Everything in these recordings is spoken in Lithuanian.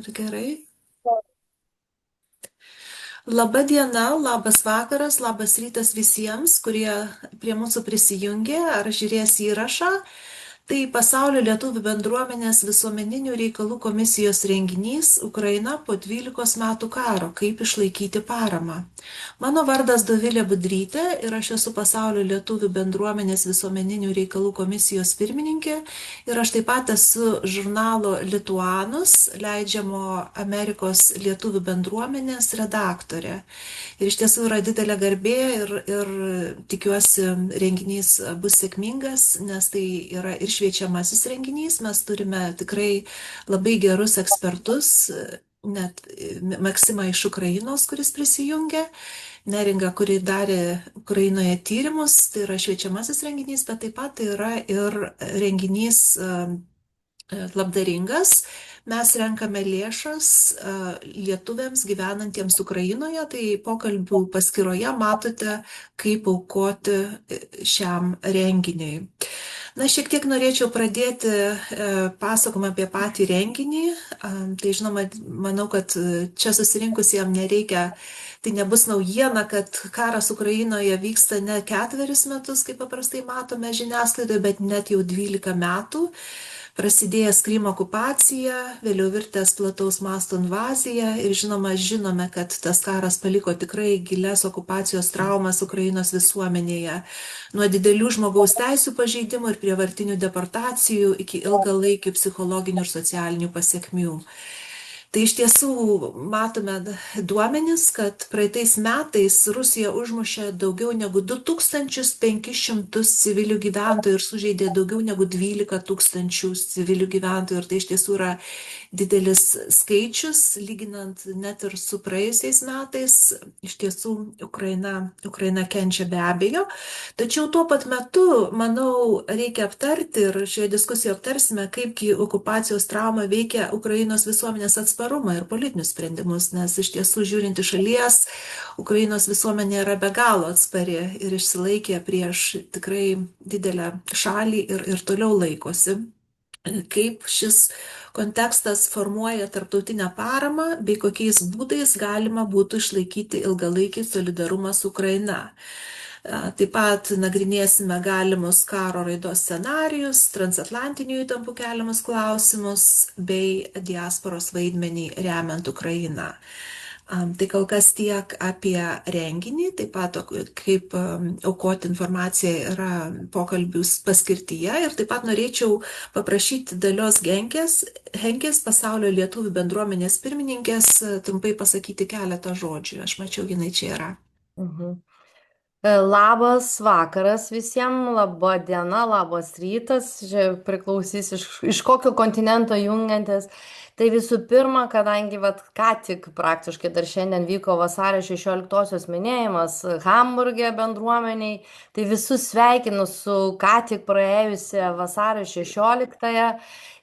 Ar gerai? Labą dieną, labas vakaras, labas rytas visiems, kurie prie mūsų prisijungė ar žiūrės įrašą. Tai Pasaulio lietuvių bendruomenės visuomeninių reikalų komisijos renginys Ukraina po 12 metų karo - kaip išlaikyti paramą. Mano vardas Dovilė Budrytė ir aš esu Pasaulio lietuvių bendruomenės visuomeninių reikalų komisijos pirmininkė ir aš taip pat esu žurnalo Lituanus, leidžiamo Amerikos lietuvių bendruomenės redaktorė. Ir iš tiesų yra didelė garbė ir tikiuosi renginys bus sėkmingas, nes tai yra ir šviečiamasis renginys. Mes turime tikrai labai gerus ekspertus, net Maksimą iš Ukrainos, kuris prisijungė, Neringa, kuri darė Ukrainoje tyrimus, tai yra šviečiamasis renginys, bet taip pat tai yra ir renginys labdaringas. Mes renkame lėšas lietuviams gyvenantiems Ukrainoje, tai pokalbių paskyroje matote, kaip aukoti šiam renginiui. Na, šiek tiek norėčiau pradėti pasakojimą apie patį renginį. Tai žinoma, manau, kad čia susirinkusiems nereikia, tai nebus naujiena, kad karas Ukrainoje vyksta ne 4 metus, kaip paprastai matome žiniasklaidoje, bet net jau 12 metų. Prasidėjęs Krymo okupacija, vėliau virtęs plataus masto invazija ir žinome, kad tas karas paliko tikrai gilias okupacijos traumas Ukrainos visuomenėje. Nuo didelių žmogaus teisų pažeidimų ir prievartinių deportacijų iki ilgalaikių psichologinių ir socialinių pasiekmių. Tai iš tiesų matome duomenis, kad praeitais metais Rusija užmušė daugiau negu 2500 civilių gyventojų ir sužeidė daugiau negu 12 000 civilių gyventojų. Ir tai iš tiesų yra didelis skaičius, lyginant net ir su praėjusiais metais. Iš tiesų Ukraina kenčia be abejo. Tačiau tuo pat metu, manau, reikia aptarti ir šioje diskusijoje aptarsime, kaipgi okupacijos trauma veikia Ukrainos visuomenės atsparumą ir politinius sprendimus, nes iš tiesų žiūrint iš šalies, Ukrainos visuomenė yra be galo atspari ir išsilaikė prieš tikrai didelę šalį ir toliau laikosi. Kaip šis kontekstas formuoja tarptautinę paramą bei kokiais būdais galima būtų išlaikyti ilgalaikį solidarumą su Ukraina. Taip pat nagrinėsime galimus karo raidos scenarijus, transatlantinių įtampų keliamus klausimus bei diasporos vaidmenį remiant Ukrainą. Tai kol kas tiek apie renginį, taip pat kaip aukoti informaciją yra pokalbių paskirtyje ir taip pat norėčiau paprašyti Dalios Henkės, Pasaulio lietuvių bendruomenės pirmininkės, trumpai pasakyti keletą žodžių. Aš mačiau, jinai čia yra. Labas vakaras visiems, laba diena, labas rytas, čia priklausys iš kokio kontinento jungiantis. Tai visų pirma, kadangi ką tik praktiškai dar šiandien vyko vasario 16-osios minėjimas Hamburge bendruomeniai, tai visus sveikinu su ką tik praėjusią vasario 16-ąją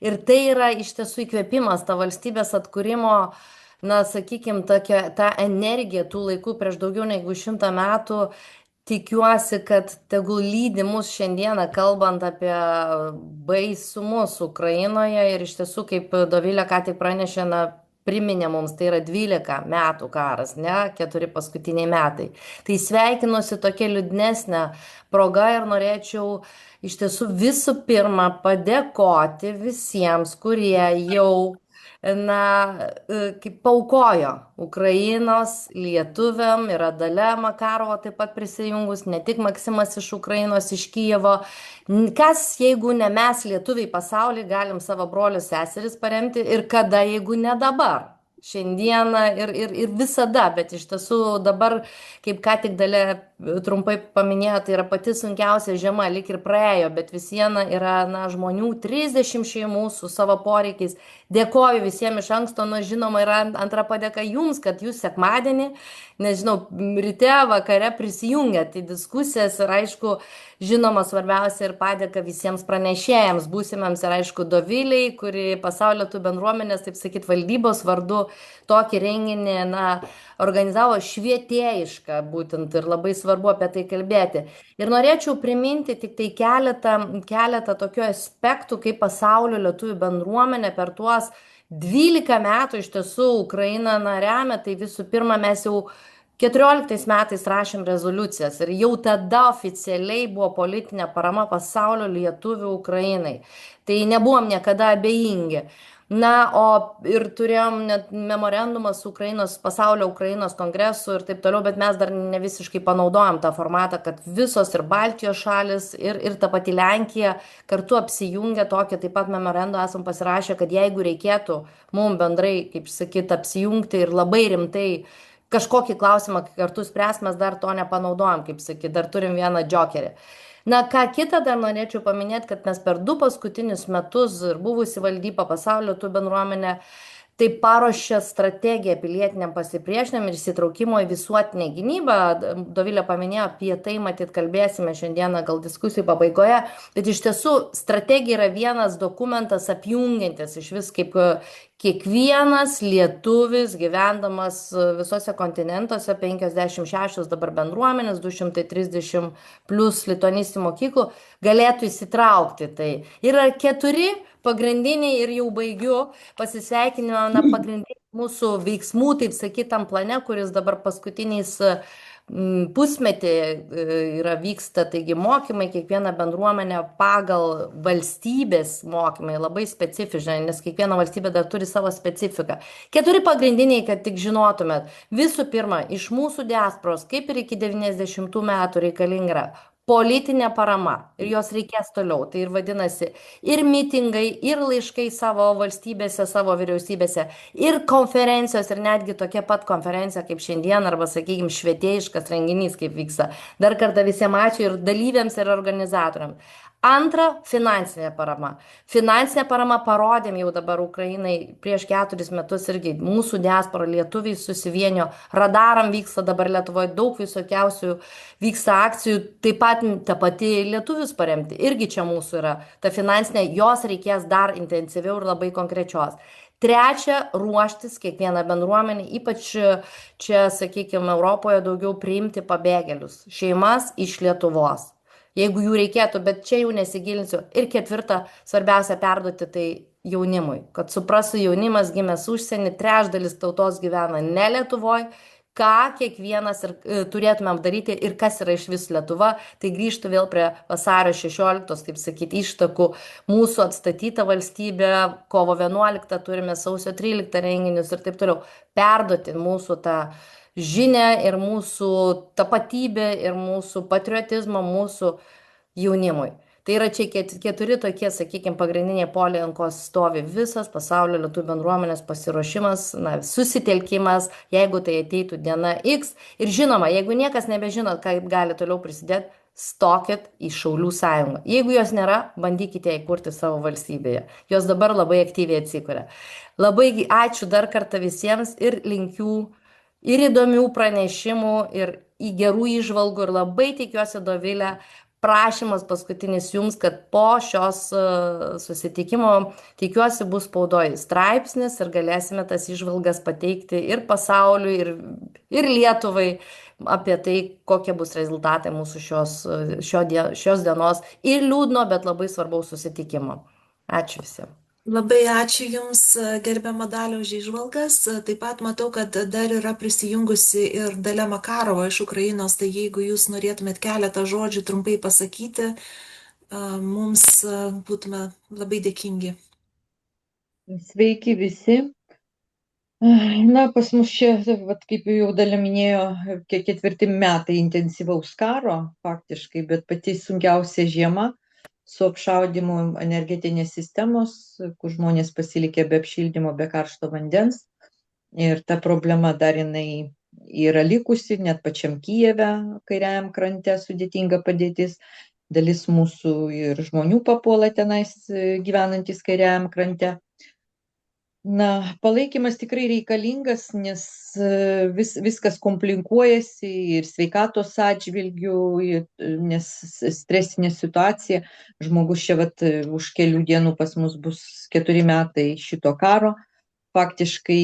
ir tai yra iš tiesų įkvėpimas, ta valstybės atkūrimo, na, sakykime, ta energija tų laikų prieš daugiau negu 100 metų. Tikiuosi, kad tegul lydi mus šiandieną kalbant apie baisumus Ukrainoje ir iš tiesų, kaip Dovilė ką tik pranešė, priminė mums, tai yra 12 metų karas, ne 4 paskutiniai metai. Tai sveikinuosi tokia liūdnesnė proga ir norėčiau iš tiesų visų pirma padėkoti visiems, kurie jau kaip paukojo Ukrainos lietuviam, yra Dalia Makarova taip pat prisijungus, ne tik Maksimas iš Ukrainos, iš Kijevo. Kas, jeigu ne mes lietuviai pasaulyje, galim savo brolius seseris paremti ir kada, jeigu ne dabar. Šiandieną ir visada, bet iš tiesų dabar, kaip ką tik Dalia trumpai paminėjo, tai yra pati sunkiausia žiema, lyg ir praėjo, bet vis viena yra žmonių, 30 šeimų su savo poreikiais. Dėkoju visiems iš anksto, žinoma, yra antra padėka jums, kad jūs sekmadienį, nežinau, ryte, vakare prisijungiat į diskusijas ir aišku, žinoma, svarbiausia ir padėka visiems pranešėjams, būsimams ir aišku Doviliai, kuri Pasaulio lietuvių bendruomenės, taip sakyt, valdybos vardu tokį renginį, organizavo švietėjišką būtent ir labai svarbu apie tai kalbėti. Ir norėčiau priminti tik tai keletą tokių aspektų, kaip Pasaulio lietuvių bendruomenė per tuos 12 metų iš tiesų Ukraina remia, tai visų pirma mes jau 14 metais rašėm rezoliucijas ir jau tada oficialiai buvo politinė parama pasaulio lietuvių Ukrainai. Tai nebuvom niekada abejingi. Na, o ir turėjom net memorandumą su Ukrainos, pasaulio Ukrainos kongresu ir taip toliau, bet mes dar ne visiškai panaudojom tą formatą, kad visos ir Baltijos šalis, ir ta pati Lenkija kartu apsijungę tokį taip pat memorandumą esam pasirašę, kad jeigu reikėtų mums bendrai, kaip sakyt, apsijungti ir labai rimtai kažkokį klausimą kartu spręs, mes dar to nepanaudojam, kaip sakyt, dar turim vieną džokerį. Na, ką kitą dar norėčiau paminėti, kad mes per 2 paskutinius metus ir buvusi valdyba pasaulio tų bendruomenė tai paruošė strategiją pilietiniam pasipriešinimui ir įsitraukimo į visuotinę gynybą. Dovilė paminėjo, apie tai matyt kalbėsime šiandieną gal diskusijų pabaigoje, bet iš tiesų strategija yra vienas dokumentas apjungiantis iš vis kaip kiekvienas lietuvis gyvendamas visose kontinentuose, 56 dabar bendruomenės, 230 plus lituanistų mokyklų galėtų įsitraukti. Tai yra 4 pagrindiniai ir jau baigiu pasisveikinimą, na, pagrindiniai mūsų veiksmų, taip sakytam, plane, kuris dabar paskutiniais pusmetį yra vyksta, taigi mokymai, kiekviena bendruomenė pagal valstybės mokymai labai specifiškai, nes kiekviena valstybė dar turi savo specifiką. 4 pagrindiniai, kad tik žinotumėt. Visų pirma, iš mūsų diasporos, kaip ir iki 90 metų reikalinga politinė parama ir jos reikės toliau. Tai ir vadinasi ir mitingai, ir laiškai savo valstybėse, savo vyriausybėse, ir konferencijos, ir netgi tokia pat konferencija kaip šiandien, arba, sakykime, švietėjiškas renginys, kaip vyksta. Dar kartą visiems ačiū ir dalyviams, ir organizatoriams. Antra, finansinė parama. Finansinė parama parodėm jau dabar Ukrainai prieš 4 metus irgi mūsų diaspora lietuviai susivienio. Radaram vyksta dabar Lietuvoje daug visokiausių vyksta akcijų, taip pat ta pati lietuvius paremti. Irgi čia mūsų yra ta finansinė, jos reikės dar intensyviau ir labai konkrečios. Trečia, ruoštis kiekvieną bendruomenę, ypač čia, sakykime, Europoje daugiau priimti pabėgėlius, šeimas iš Lietuvos. Jeigu jų reikėtų, bet čia jau nesigilinsiu. Ir ketvirta, svarbiausia perduoti tai jaunimui, kad suprastų jaunimas gimęs užsienį, trečdalis tautos gyvena ne Lietuvoje, ką kiekvienas ir turėtumėm daryti ir kas yra iš vis Lietuva, tai grįžtų vėl prie vasario 16, taip sakyti, ištakų mūsų atstatyta valstybė, kovo 11 turime sausio 13 renginius ir taip toliau, perduoti mūsų tą žinią ir mūsų tapatybę ir mūsų patriotizmą mūsų jaunimui. Tai yra čia 4 tokie, sakykime, pagrindiniai poliai, ant ko stovi visas pasaulio lietuvių bendruomenės pasiruošimas, na, susitelkimas, jeigu tai ateitų diena X. Ir žinoma, jeigu niekas nebežinot, kaip gali toliau prisidėti, stokit į Šaulių sąjungą. Jeigu jos nėra, bandykite įkurti savo valstybėje. Jos dabar labai aktyviai atsikuria. Labai ačiū dar kartą visiems ir linkiu ir įdomių pranešimų, ir į gerų įžvalgų, ir labai tikiuosi, Dovilė, prašymas paskutinis jums, kad po šios susitikimo, tikiuosi, bus spaudoj straipsnis ir galėsime tas įžvalgas pateikti ir pasauliui, ir Lietuvai apie tai, kokie bus rezultatai mūsų šios dienos ir liūdno, bet labai svarbaus susitikimo. Ačiū visiems. Labai ačiū Jums, gerbiama Dalia, už įžvalgas. Taip pat matau, kad dar yra prisijungusi ir Dalia Makarova iš Ukrainos, tai jeigu Jūs norėtumėt keletą žodžių trumpai pasakyti, mums būtume labai dėkingi. Sveiki visi. Na, pas mus čia, kaip jau Dalia minėjo, 4 metai intensyvaus karo faktiškai, bet pati sunkiausia žiema su apšaudimu energetinės sistemos, kur žmonės pasilikė be apšildymo, be karšto vandens. Ir ta problema dar jinai yra likusi, net pačiam Kijeve, kairiajam krante sudėtinga padėtis. Dalis mūsų ir žmonių papuola tenais gyvenantis kairiajam krante. Na, palaikymas tikrai reikalingas, nes viskas komplikuojasi ir sveikatos atžvilgių, nes stresinė situacija. Žmogus čia už kelių dienų pas mus bus 4 metai šito karo. Faktiškai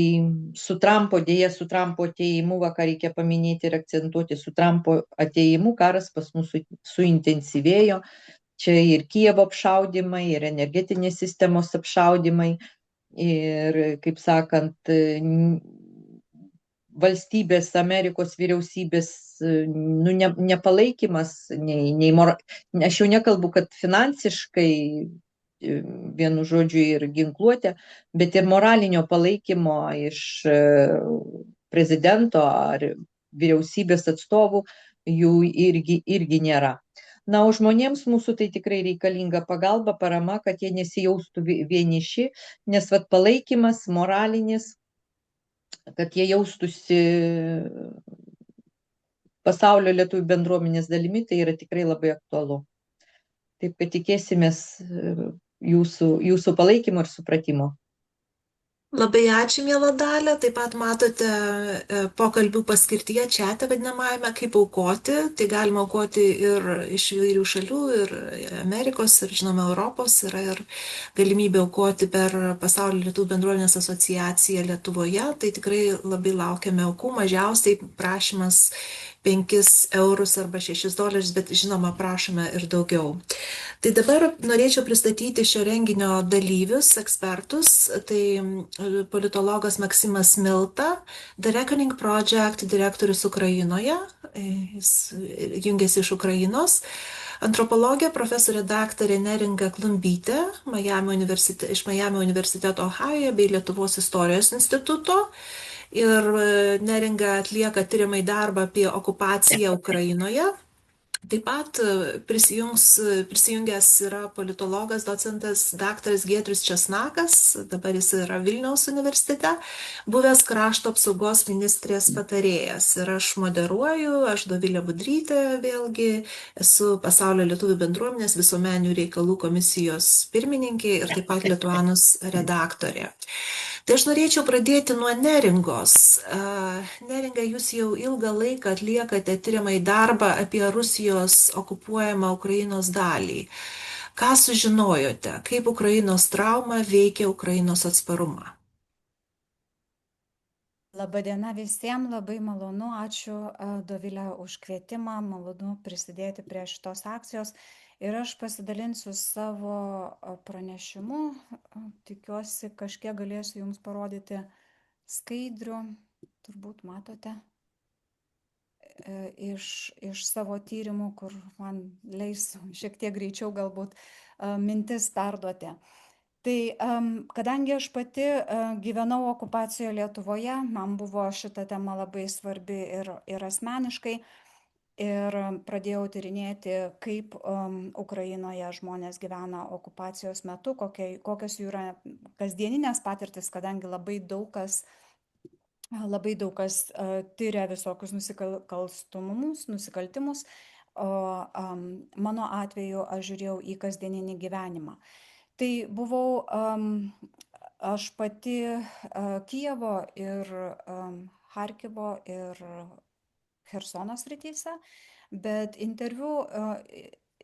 su Trumpo atėjimu, ką reikia paminėti ir akcentuoti, su Trumpo atėjimu karas pas mus suintensyvėjo. Čia ir Kijevo apšaudimai, ir energetinės sistemos apšaudimai. ir, kaip sakant, valstybės, Amerikos vyriausybės nu, nepalaikymas, aš jau nekalbu, kad finansiškai, vienu žodžiu, ir ginkluotė, bet ir moralinio palaikymo iš prezidento ar vyriausybės atstovų jų irgi nėra. Na, o žmonėms mūsų tai tikrai reikalinga pagalba, parama, kad jie nesijaustų vieniši, nes vat palaikymas moralinis, kad jie jaustųsi pasaulio lietuvių bendruomenės dalimi, tai yra tikrai labai aktualu. Taip kad tikėsimės jūsų palaikymo ir supratimo. Labai ačiū, miela Dalia. Taip pat matote pokalbių paskirtyje čiate vadinamajame, kaip aukoti. Tai galima aukoti ir iš įvairių šalių, ir Amerikos, ir žinoma Europos. Yra ir galimybė aukoti per Pasaulio lietuvių bendruomenės asociaciją Lietuvoje. Tai tikrai labai laukiame aukų. Mažiausiai prašymas 5 eurus arba $6, bet žinoma prašome ir daugiau. Tai dabar norėčiau pristatyti šio renginio dalyvius, ekspertus. Tai politologas Maksimas Milta, The Reckoning Project direktorius Ukrainoje, jis jungiasi iš Ukrainos. Antropologė profesorė daktarė Neringa Klumbytė iš Miami universiteto Ohajoje bei Lietuvos istorijos instituto. Ir Neringa atlieka tyrimai darbą apie okupaciją Ukrainoje. Taip pat prisijungęs yra politologas, docentas daktaras Giedrius Česnakas, dabar jis yra Vilniaus universitete, buvęs krašto apsaugos ministrės patarėjas. Ir aš moderuoju, aš Dovilė Budrytė, vėlgi esu Pasaulio lietuvių bendruomenės visuomeninių reikalų komisijos pirmininkė ir taip pat Lituanus redaktorė. Tai aš norėčiau pradėti nuo Neringos. Neringa, jūs jau ilgą laiką atliekate tyriamąjį darbą apie Rusijos okupuojamą Ukrainos dalį. Ką sužinojote, kaip Ukrainos trauma veikia Ukrainos atsparumą? Labadiena visiems, labai malonu, ačiū Dovilė už kvietimą, malonu prisidėti prie šitos akcijos. Ir aš pasidalinsiu savo pranešimu, tikiuosi kažkiek galėsiu jums parodyti skaidrių, turbūt matote, iš savo tyrimų, kur man leis šiek tiek greičiau galbūt mintis perduoti. Tai kadangi aš pati gyvenau okupacijoje Lietuvoje, man buvo šita tema labai svarbi ir asmeniškai. Ir pradėjau tyrinėti, kaip Ukrainoje žmonės gyvena okupacijos metu, kokios jų yra kasdieninės patirtis, kadangi labai daug kas tyria visokius nusikaltimus, o mano atveju aš žiūrėjau į kasdieninį gyvenimą. Tai buvau aš pati Kijevo ir Harkivo ir Chersono srityse, bet interviu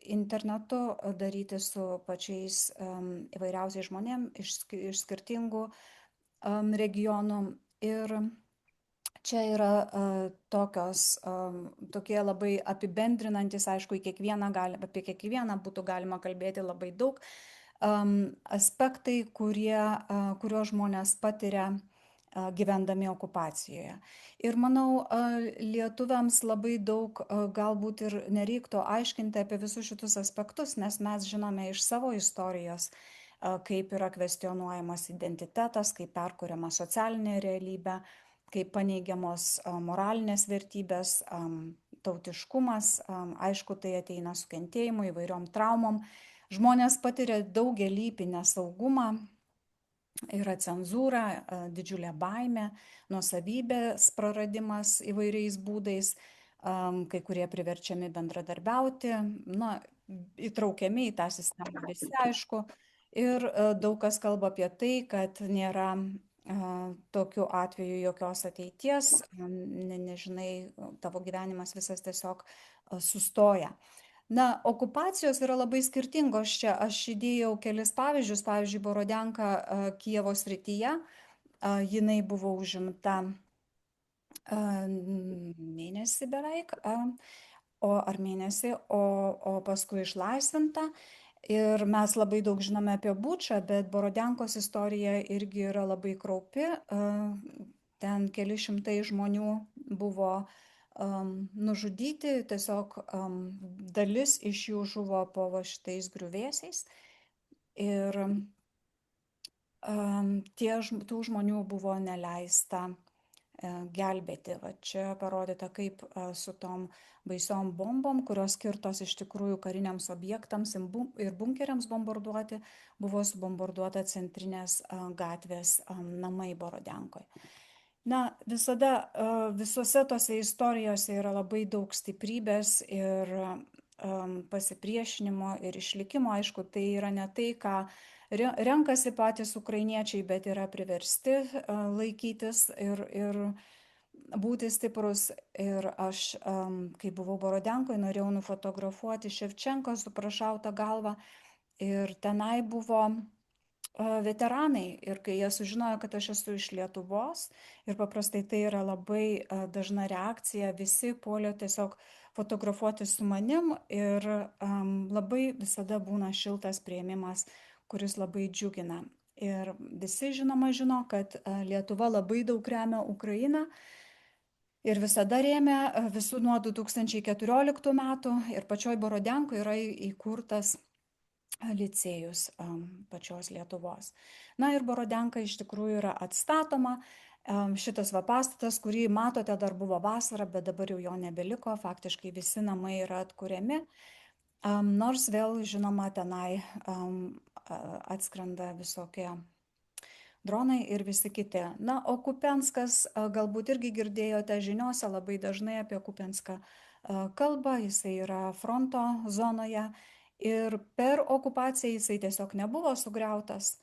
internetu daryti su pačiais įvairiausiais žmonėm iš skirtingų regionų. Ir čia yra tokie labai apibendrinantis, aišku, apie kiekvieną būtų galima kalbėti labai daug, aspektai, kuriuos žmonės patiria gyvendami okupacijoje. Ir manau, lietuviams labai daug galbūt ir nereiktų aiškinti apie visus šitus aspektus, nes mes žinome iš savo istorijos, kaip yra kvestionuojamas identitetas, kaip perkuriama socialinė realybė, kaip paneigiamos moralinės vertybės, tautiškumas, aišku, tai ateina su kentėjimu, įvairiom traumom. Žmonės patiria daugelįpį nesaugumą, yra cenzūra, didžiulė baimė, nuosavybės praradimas įvairiais būdais, kai kurie priverčiami bendradarbiauti, įtraukiami į tą sistemą visi, aišku. Ir daug kas kalba apie tai, kad nėra tokiu atveju jokios ateities, nežinai, tavo gyvenimas visas tiesiog sustoja. Okupacijos yra labai skirtingos čia. Aš įdėjau kelis pavyzdžius. Pavyzdžiui, Borodenka Kijevo srityje, jinai buvo užimta mėnesį beveik, o paskui išlaisvinta. Ir mes labai daug žinome apie Bučą, bet Borodenkos istorija irgi yra labai kraupi. Ten keli šimtai žmonių buvo nužudyti, tiesiog dalis iš jų žuvo po va šitais griuvėsiais. Ir tų žmonių buvo neleista gelbėti. Va čia parodyta, kaip su tom baisiom bombom, kurios skirtos iš tikrųjų kariniams objektams ir bunkeriams bombarduoti, buvo subombarduota centrinės gatvės namai Borodenkoje. Na, visada visose tose istorijose yra labai daug stiprybės ir pasipriešinimo ir išlikimo. Aišku, tai yra ne tai, ką renkasi patys ukrainiečiai, bet yra priversti laikytis ir būti stiprus. Ir aš, kai buvau Borodenkoje, norėjau nufotografuoti Ševčenką su prašauta galva. Ir tenai buvo veteranai. Ir kai jie sužinojo, kad aš esu iš Lietuvos, ir paprastai tai yra labai dažna reakcija, visi puolė tiesiog fotografuoti su manim. Ir labai visada būna šiltas priėmimas, kuris labai džiugina. Ir visi žinoma žino, kad Lietuva labai daug remia Ukrainą ir visada rėmė visų nuo 2014 metų. Ir pačioj Borodenkoje yra įkurtas licėjus pačios Lietuvos. Na ir Borodenka iš tikrųjų yra atstatoma. Šitas va pastatas, kurį matote, dar buvo vasara, bet dabar jau jo nebeliko. Faktiškai visi namai yra atkuriami. Nors vėl, žinoma, tenai atskrenda visokie dronai ir visi kiti. Na, o Kupenskas, galbūt irgi girdėjote žiniuose, labai dažnai apie Kupenską kalba, jisai yra fronto zonoje ir per okupaciją jisai tiesiog nebuvo sugriautas.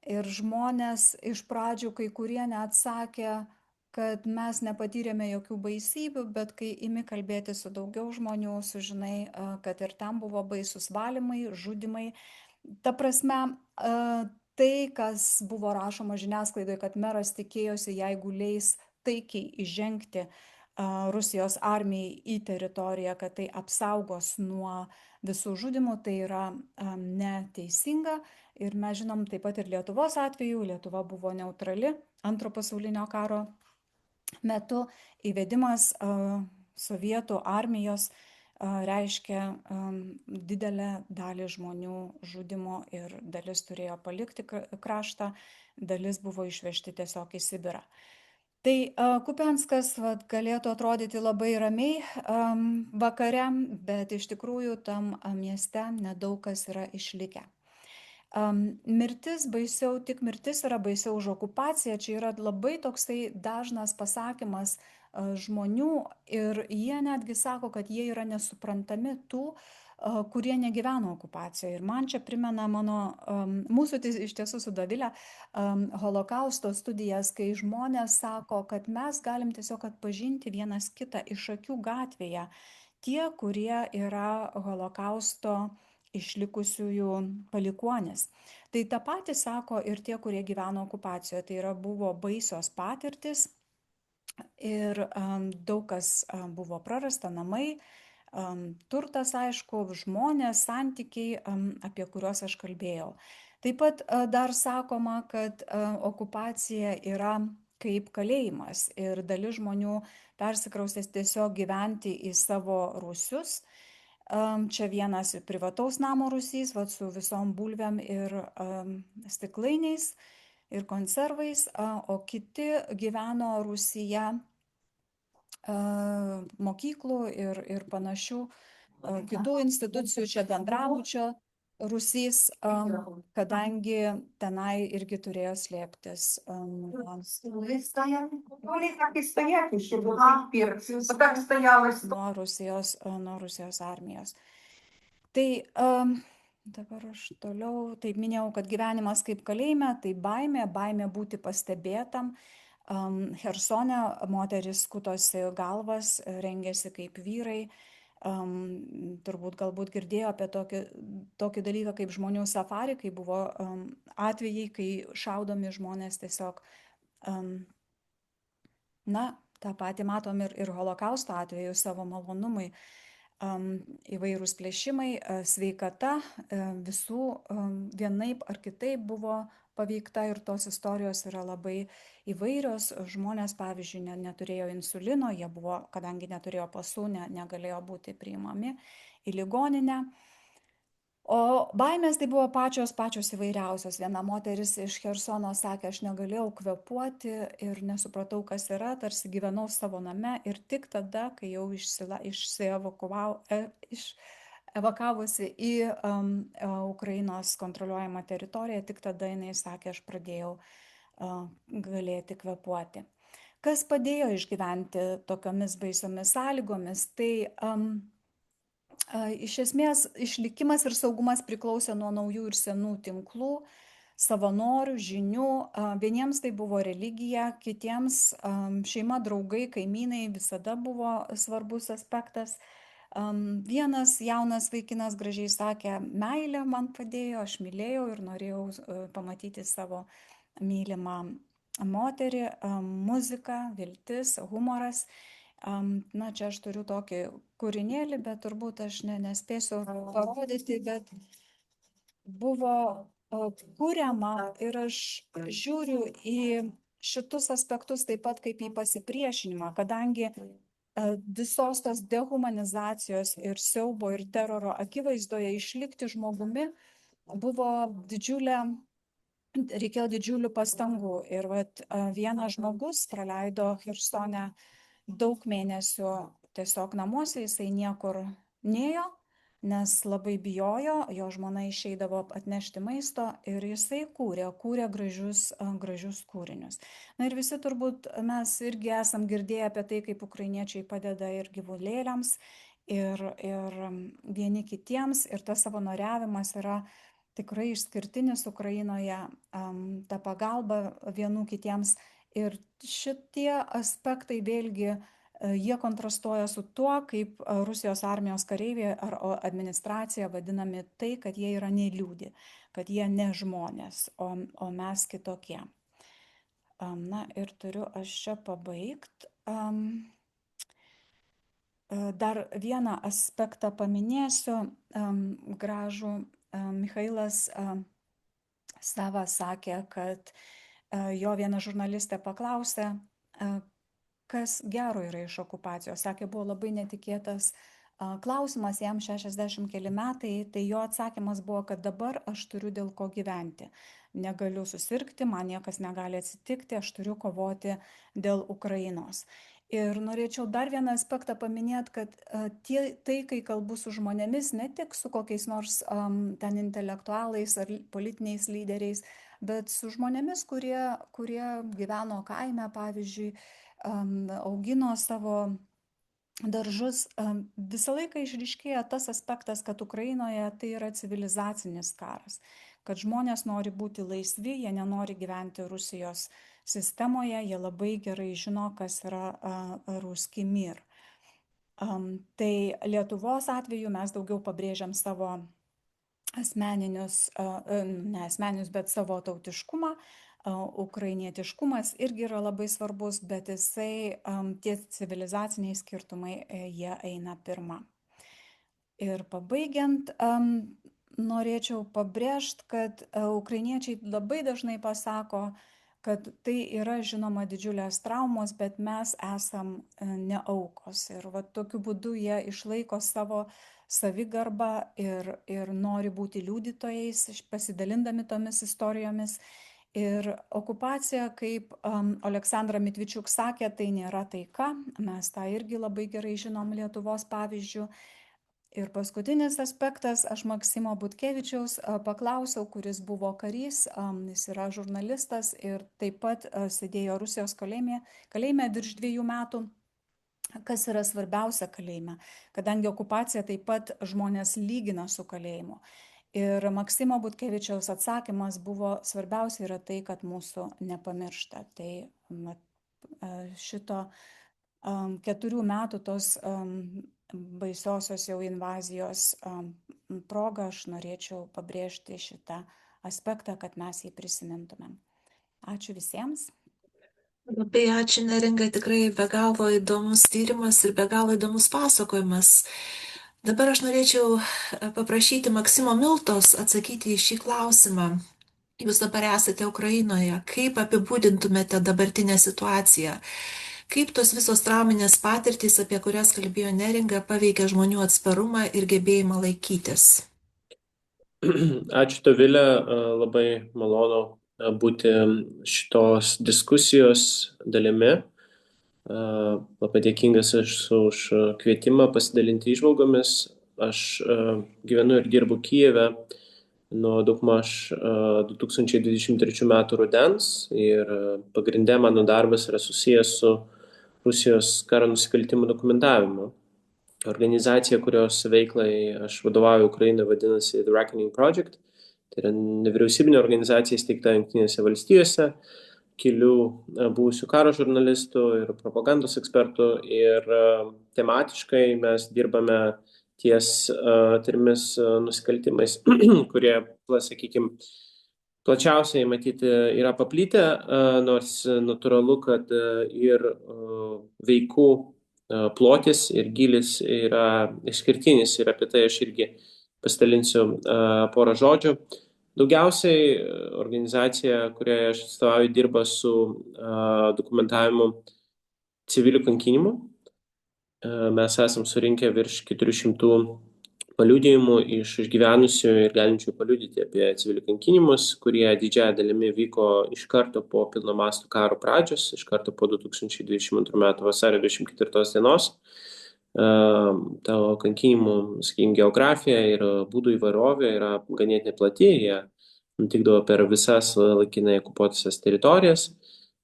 Ir žmonės iš pradžių kai kurie net sakė, kad mes nepatyrėme jokių baisybių, bet kai imi kalbėti su daugiau žmonių, sužinai, kad ir ten buvo baisus valymai, žudimai. Ta prasme, tai, kas buvo rašoma žiniasklaidoje, kad meras tikėjosi, jeigu leis taikiai įžengti Rusijos armijai į teritoriją, kad tai apsaugos nuo visų žudimų, tai yra neteisinga. Ir mes žinom taip pat ir Lietuvos atveju. Lietuva buvo neutrali Antro pasaulinio karo metu. Įvedimas sovietų armijos reiškia didelę dalį žmonių žudimo ir dalis turėjo palikti kraštą, dalis buvo išvežti tiesiog į Sibirą. Tai Kupenskas galėtų atrodyti labai ramiai vakare, bet iš tikrųjų tam mieste nedaug kas yra išlikę. Mirtis baisiau, tik mirtis yra baisiau už okupaciją. Čia yra labai toksai dažnas pasakymas žmonių ir jie netgi sako, kad jie yra nesuprantami tų, kurie negyveno okupacijoje. Ir man čia primena mūsų iš tiesų su Dovile holokausto studijas, kai žmonės sako, kad mes galim tiesiog atpažinti vienas kitą iš akių gatvėje. Tie, kurie yra holokausto išlikusiųjų palikuonis. Tai tą patį sako ir tie, kurie gyveno okupacijoje. Tai yra buvo baisios patirtis ir daug kas buvo prarasta, namai, turtas, aišku, žmonės, santykiai, apie kuriuos aš kalbėjau. Taip pat dar sakoma, kad okupacija yra kaip kalėjimas ir dalis žmonių persikraustės tiesiog gyventi į savo rūsius. Čia vienas privataus namo rūsys, su visom bulvėm ir stiklainiais ir konservais, o kiti gyveno rūsyje mokyklų ir panašių kitų institucijų, čia bendrabučio rūsys, kadangi tenai irgi turėjo slėptis nuo Rusijos armijos. Tai dabar aš toliau, taip minėjau, kad gyvenimas kaip kalėjime, tai baimė būti pastebėtam. Chersone moteris skutosi galvas, rengėsi kaip vyrai. Turbūt galbūt girdėjo apie tokį dalyką kaip žmonių safari, kai buvo atvejai, kai šaudomi žmonės tiesiog, tą patį matom ir holokausto atveju savo malonumui. įvairūs plėšimai, sveikata visų vienaip ar kitaip buvo paveikta ir tos istorijos yra labai įvairios. Žmonės, pavyzdžiui, neturėjo insulino, jie buvo, kadangi neturėjo pasų, negalėjo būti priimami į ligoninę. O baimės tai buvo pačios įvairiausios. Viena moteris iš Chersono sakė, aš negalėjau kvėpuoti ir nesupratau, kas yra, tarsi gyvenau savo name ir tik tada, kai jau evakavusi į Ukrainos kontroliuojamą teritoriją, tik tada jinai sakė, aš pradėjau galėti kvėpuoti. Kas padėjo išgyventi tokiomis baisiomis sąlygomis, tai iš esmės išlikimas ir saugumas priklausė nuo naujų ir senų tinklų, savanorių, žinių. Vieniems tai buvo religija, kitiems šeima, draugai, kaimynai visada buvo svarbus aspektas. Vienas jaunas vaikinas gražiai sakė, meilė man padėjo, aš mylėjau ir norėjau pamatyti savo mylimą moterį, muzika, viltis, humoras. Na, čia aš turiu tokį kūrinėlį, bet turbūt aš nespėsiu parodyti, bet buvo kuriama ir aš žiūriu į šitus aspektus taip pat kaip į pasipriešinimą, kadangi visos tos dehumanizacijos ir siaubo ir teroro akivaizdoje išlikti žmogumi buvo reikėjo didžiulių pastangų. Ir vienas žmogus praleido Chersone daug mėnesių tiesiog namuose, jisai niekur nėjo, nes labai bijojo, jo žmona išeidavo atnešti maisto ir jisai kūrė gražius kūrinius. Na ir visi turbūt mes irgi esam girdėję apie tai, kaip ukrainiečiai padeda ir gyvulėliams, ir vieni kitiems, ir tas savanoriavimas yra tikrai išskirtinis Ukrainoje, ta pagalba vienų kitiems. Ir šitie aspektai vėlgi, jie kontrastuoja su tuo, kaip Rusijos armijos kareiviai ar administracija vadinami tai, kad jie yra neliūdi, kad jie ne žmonės, o mes kitokie. Na ir turiu aš čia pabaigti. Dar vieną aspektą paminėsiu, gražų. Michailas Sava sakė, kad jo viena žurnalistė paklausė, kas gero yra iš okupacijos. Sakė, buvo labai netikėtas klausimas, jam 60 keli metai, tai jo atsakymas buvo, kad dabar aš turiu dėl ko gyventi. Negaliu susirgti, man niekas negali atsitikti, aš turiu kovoti dėl Ukrainos. Ir norėčiau dar vieną aspektą paminėti, kad kai kalbu su žmonėmis, ne tik su kokiais nors ten intelektualais ar politiniais lyderiais, bet su žmonėmis, kurie gyveno kaime, pavyzdžiui, augino savo daržus, visą laiką išryškėja tas aspektas, kad Ukrainoje tai yra civilizacinis karas, kad žmonės nori būti laisvi, jie nenori gyventi Rusijos sistemoje, jie labai gerai žino, kas yra ruski mir. Tai Lietuvos atveju mes daugiau pabrėžiam savo ne asmeninius, bet savo tautiškumą. Ukrainietiškumas irgi yra labai svarbus, bet tie civilizaciniai skirtumai, jie eina pirma. Ir pabaigiant, norėčiau pabrėžti, kad ukrainiečiai labai dažnai pasako, kad tai yra žinoma didžiulės traumos, bet mes esam ne aukos. Ir tokiu būdu jie išlaiko savo savigarbą ir nori būti liudytojais, pasidalindami tomis istorijomis. Ir okupacija, kaip Oleksandra Mitvičiuk sakė, tai nėra taika. Mes tą irgi labai gerai žinom Lietuvos pavyzdžių. Ir paskutinis aspektas, aš Maksimo Butkevičiaus paklausiau, kuris buvo karys, jis yra žurnalistas ir taip pat sėdėjo Rusijos kalėjime virš 2 metų. Kas yra svarbiausia kalėjime, kadangi okupacija taip pat žmonės lygina su kalėjimu. Ir Maksimo Butkevičiaus atsakymas buvo, svarbiausia yra tai, kad mūsų nepamiršta. Tai šito 4 metų tos baisiosios jau invazijos proga aš norėčiau pabrėžti šitą aspektą, kad mes jį prisimintumėm. Ačiū visiems. Labai ačiū, Neringa, tikrai be galo įdomus tyrimas ir be galo įdomus pasakojimas. Dabar aš norėčiau paprašyti Maksimo Miltos atsakyti į šį klausimą. Jūs dabar esate Ukrainoje. Kaip apibūdintumėte dabartinę situaciją? Kaip tos visos trauminės patirtys, apie kurias kalbėjo Neringa, paveikia žmonių atsparumą ir gebėjimą laikytis? Ačiū Dovilė, labai malonu būti šitos diskusijos dalimi. Labai dėkingas esu už kvietimą pasidalinti įžvalgomis. Aš gyvenu ir dirbu Kijeve nuo daugmaž 2023 metų rudens ir pagrindė mano darbas yra susijęs su Rusijos karo nusikaltimų dokumentavimu. Organizacija, kurios veiklai aš vadovauju Ukrainai, vadinasi The Reckoning Project. Tai yra nevyriausybinė organizacija įsteigta Jungtinėse valstijose, kelių buvusių karo žurnalistų ir propagandos ekspertų. Ir tematiškai mes dirbame ties trimis nusikaltimais, kurie, sakykime, plačiausiai matyti yra paplitę, nors natūralu, kad ir veikų plotis ir gilis yra išskirtinis ir apie tai aš irgi pasidalinsiu porą žodžių. Daugiausiai organizacija, kurioje aš atstovauju, dirba su dokumentavimu civilių kankinimų. Mes esam surinkę virš 400 paliudijimų iš išgyvenusių ir galinčių paliudyti apie civilių kankinimus, kurie didžiąją dalimi vyko iš karto po pilno masto karo pradžios, iš karto po 2022 metų vasario 24 dienos. Tavo kankinimų, sakykime, geografija ir būdų įvairovė yra ganėtinai plati, jie nutikdavo per visas laikinai okupuotasias teritorijas.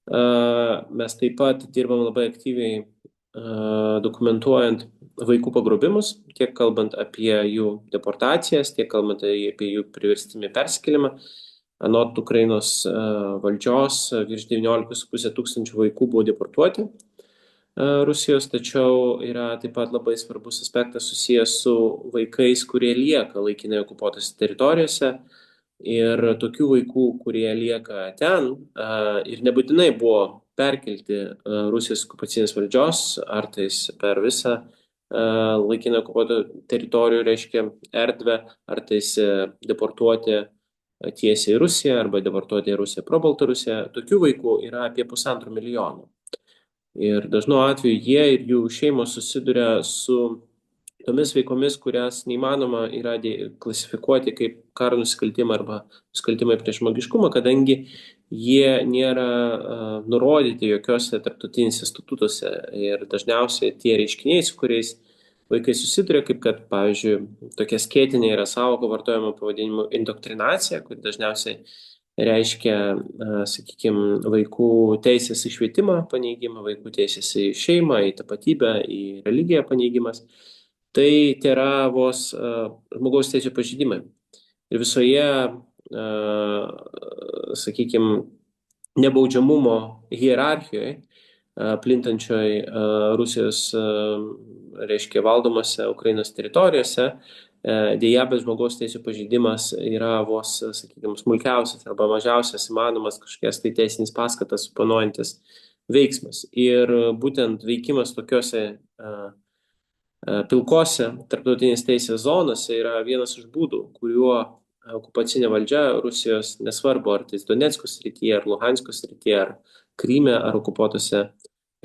Mes taip pat dirbam labai aktyviai dokumentuojant vaikų pagrobimus, tiek kalbant apie jų deportacijas, tiek kalbant apie jų priverstinį persikėlimą. Anot Ukrainos valdžios virš 19,5 tūkstančių vaikų buvo deportuoti Rusijos, tačiau yra taip pat labai svarbus aspektas susijęs su vaikais, kurie lieka laikinai okupuotose teritorijose. Ir tokių vaikų, kurie lieka ten ir nebūtinai buvo perkelti Rusijos okupacinės valdžios, ar tais per visą laikinai okupuotų teritorijų, reiškia erdvę, ar tais deportuoti tiesiai į Rusiją, arba deportuoti į Rusiją pro Baltarusiją. Tokių vaikų yra apie 1,5 milijono. Ir dažnu atveju jie ir jų šeimos susiduria su tomis veikomis, kurias neįmanoma yra klasifikuoti kaip karo nusikaltimą arba nusikaltimai prieš žmogiškumą, kadangi jie nėra nurodyti jokiuose tarptautinėse statutuose. Ir dažniausiai tie reiškiniai, su kuriais vaikai susiduria, kaip kad, pavyzdžiui, tokia skėtinė yra sąvoka vartojama pavadinimu indoktrinacija, kur dažniausiai reiškia, sakykime, vaikų teisės į švietimą paneigimą, vaikų teisės į šeimą, į tapatybę, į religiją paneigimas. Tai yra vos žmogaus teisų pažeidimai. Ir visoje, sakykime, nebaudžiamumo hierarchijoje, plintančioj Rusijos, reiškia, valdomose Ukrainos teritorijose, dėja, bet žmogaus teisų pažeidimas yra vos, sakykime, smulkiausias arba mažiausias įmanomas kažkokias tai teisinis paskatas suponuojantis veiksmas. Ir būtent veikimas tokiuose pilkose tarptautinės teisės zonose yra vienas iš būdų, kuriuo okupacinė valdžia Rusijos, nesvarbu ar tai Donecko srityje, ar Luhansko srityje, ar Kryme, ar okupuotose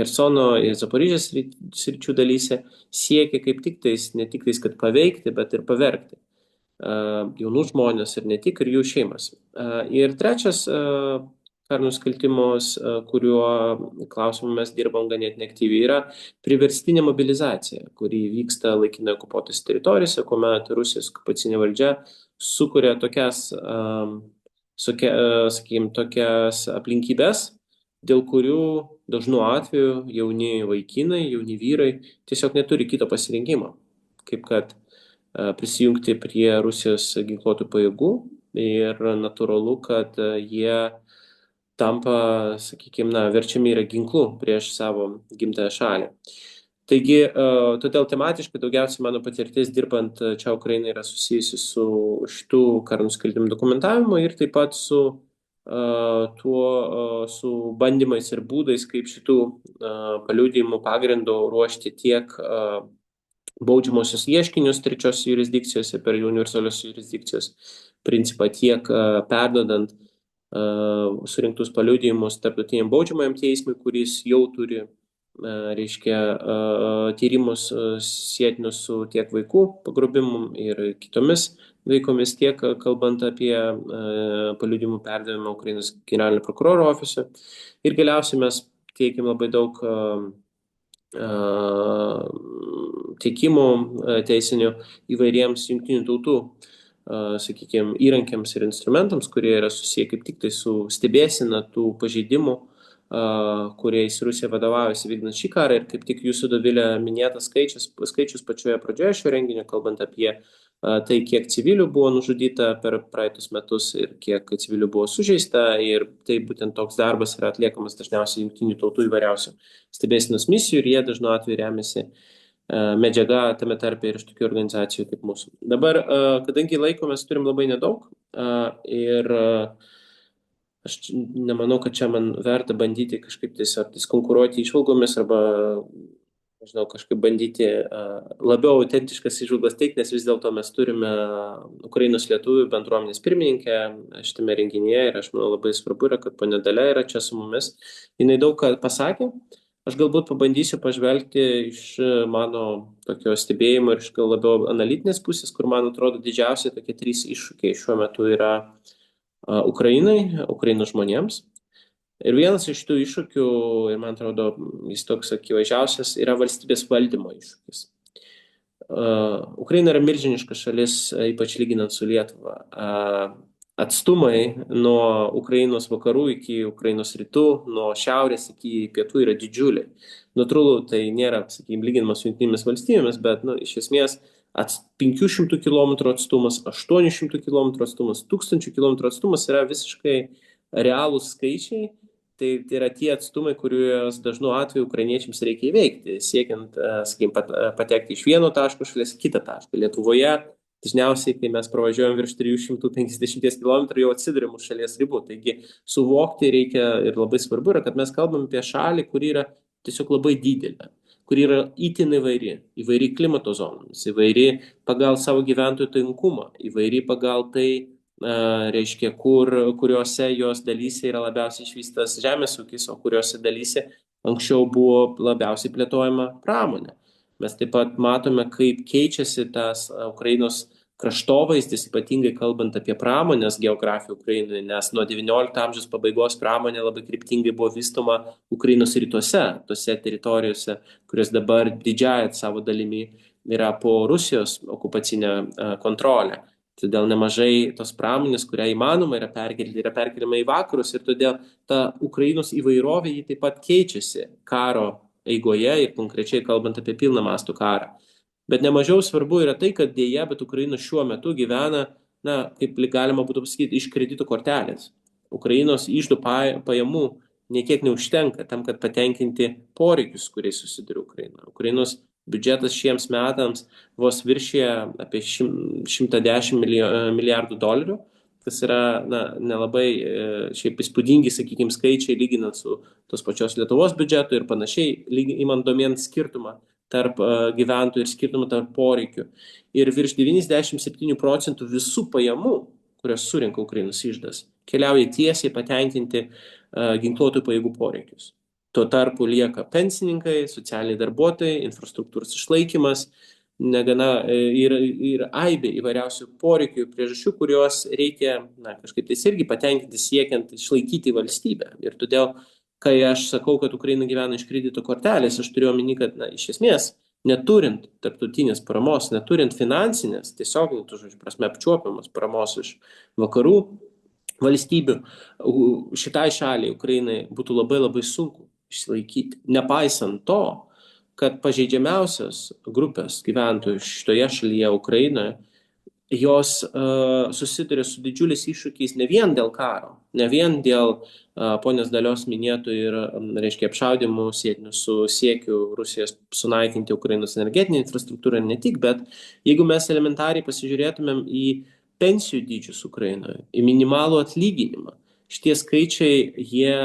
Chersono ir Zaporižės sričių dalyse, siekia kaip tik tais, ne tik tais, kad paveikti, bet ir pavergti jaunų žmonės ir ne tik, ir jų šeimas. Ir trečias karo nusikaltimus, kuriuo klausimu mes dirbam ganėtinai aktyviai, yra priverstinė mobilizacija, kuri vyksta laikinai okupuotose teritorijose, kuomet Rusijos okupacinė valdžia sukuria tokias, sakykime, tokias aplinkybės, dėl kurių dažnu atveju jauni vaikinai, jauni vyrai tiesiog neturi kito pasirinkimo, kaip kad prisijungti prie Rusijos ginkluotų pajėgų ir natūralu, kad jie tampa, sakykime, verčiami yra ginklu prieš savo gimtąją šalį. Taigi, todėl tematiškai daugiausiai mano patirtis dirbant čia Ukrainai yra susijusi su šitų karo nusikaltimų dokumentavimu ir taip pat su su bandymais ir būdais, kaip šitų paliudijimų pagrindų ruošti tiek baudžiamosios ieškinius trečios jurisdikcijose per universalios jurisdikcijos principą, tiek perdodant surinktus paliudijimus tarptautiniam baudžiamajam teismui, kuris jau turi tyrimus sėtinus su tiek vaikų pagrobimu ir kitomis veikomis, tiek kalbant apie paliudijimų perdavimą Ukrainos generalinio prokuroro ofise. Ir galiausiai mes teikiam labai daug teikimų teisinių įvairiems jungtinių tautų, sakykime, įrankiams ir instrumentams, kurie yra susiję kaip tik tai su stebėsena tų pažeidimų, kuriais Rusija vadovaujasi vykdant šį karą. Ir kaip tik jūsų, Dovilė, minėtas skaičius pačioje pradžioje šio renginio, kalbant apie tai, kiek civilių buvo nužudyta per praeitus metus ir kiek civilių buvo sužeista. Ir tai būtent toks darbas yra atliekamas dažniausiai jungtinių tautų įvairiausių stebėsenos misijų ir jie dažnu atveju remiasi medžiaga tame tarpe ir iš tokių organizacijų kaip mūsų. Dabar, kadangi laiko mes turim labai nedaug ir aš nemanau, kad čia man verta bandyti kažkaip tiesiog konkuruoti įžvalgomis arba, nežinau, kažkaip bandyti labiau autentiškas įžvalgas teikti, nes vis dėlto mes turime Ukrainos lietuvių bendruomenės pirmininkę šitame renginyje ir aš manau labai svarbu yra, kad ponia Dalia yra čia su mumis. Jinai daug ką pasakė. Aš galbūt pabandysiu pažvelgti iš mano tokio stebėjimo ir iš gal labiau analitinės pusės, kur man atrodo didžiausia tokie 3 iššūkiai šiuo metu yra Ukrainai, Ukrainos žmonėms. Ir vienas iš tų iššūkių, ir man atrodo, jis toks akivaizdžiausias, yra valstybės valdymo iššūkis. Ukraina yra milžiniška šalis, ypač lyginant su Lietuva. Atstumai nuo Ukrainos vakarų iki Ukrainos rytų, nuo šiaurės iki pietų yra didžiuliai. Natūralu, tai nėra, sakykime, lyginimas su Jungtinėmis valstybėmis, bet iš esmės 500 km atstumas, 800 km atstumas, 1000 km atstumas yra visiškai realūs skaičiai. Tai yra tie atstumai, kuriuos dažnu atveju ukrainiečiams reikia įveikti, siekiant, sakykime, patekti iš vieno taško šalies į kitą tašką. Lietuvoje dažniausiai, kai mes pravažiuojam virš 350 km, jau atsiduriam už šalies ribų. Taigi suvokti reikia ir labai svarbu yra, kad mes kalbam apie šalį, kuri yra tiesiog labai didelė, kuri yra itin įvairi klimato zonomis, įvairi pagal savo gyventojų tankumą, įvairi pagal tai, reiškia, kuriuose jos dalyse yra labiausiai išvystas žemės ūkis, o kuriuose dalyse anksčiau buvo labiausiai plėtojama pramonė. Mes taip pat matome, kaip keičiasi tas Ukrainos kraštovaizdis, ypatingai kalbant apie pramonės geografiją Ukrainoje, nes nuo XIX amžiaus pabaigos pramonė labai kryptingai buvo vystoma Ukrainos rytuose, tose teritorijose, kurios dabar didžiąją savo dalimi yra po Rusijos okupacinę kontrolę. Todėl nemažai tos pramonės, kurią įmanoma yra perkeliama į vakarus ir todėl ta Ukrainos įvairovė jį taip pat keičiasi karo eigoje ir konkrečiai kalbant apie pilną mastų karą. Bet nemažiau svarbu yra tai, kad dėja, bet Ukraina šiuo metu gyvena, kaip galima būtų pasakyti, iš kredito kortelės. Ukrainos iždo pajamų niekiek neužtenka tam, kad patenkinti poreikius, kuriais susiduria Ukraina. Ukrainos biudžetas šiems metams vos viršyje apie 110 milijardų dolerių, kas yra nelabai šiaip įspūdingi, sakykime, skaičiai lyginant su tos pačios Lietuvos biudžetu ir panašiai, imant domėn skirtumą tarp gyventojų ir skirtumą tarp poreikių. Ir virš 97% visų pajamų, kurias surinka Ukrainos iždas, keliauja tiesiai patenkinti ginkluotų pajėgų poreikius. Tuo tarpu lieka pensininkai, socialiniai darbuotojai, infrastruktūros išlaikymas, negana ir aibė įvairiausių poreikių ir priežasčių, kuriuos reikia kažkaip tais irgi patenkinti siekiant išlaikyti valstybę. Ir todėl, kai aš sakau, kad Ukraina gyvena iš kredito kortelės, aš turiu omeny, kad iš esmės, neturint tarptautinės paramos, neturint finansinės, tiesiog, prasme, apčiuopiamos paramos iš vakarų valstybių, šitai šaliai, Ukrainai, būtų labai labai sunku išsilaikyti. Nepaisant to, kad pažeidžiamiausios grupės gyventojų šitoje šalyje, Ukrainoje, jos susiduria su didžiuliais iššūkiais ne vien dėl karo, ne vien dėl ponios Dalios minėtų ir, reiškia, apšaudimų sėtinių su siekiu Rusijos sunaikinti Ukrainos energetinę infrastruktūrą ir ne tik, bet jeigu mes elementariai pasižiūrėtumėm į pensijų dydžius Ukrainoje, į minimalų atlyginimą, šitie skaičiai, jie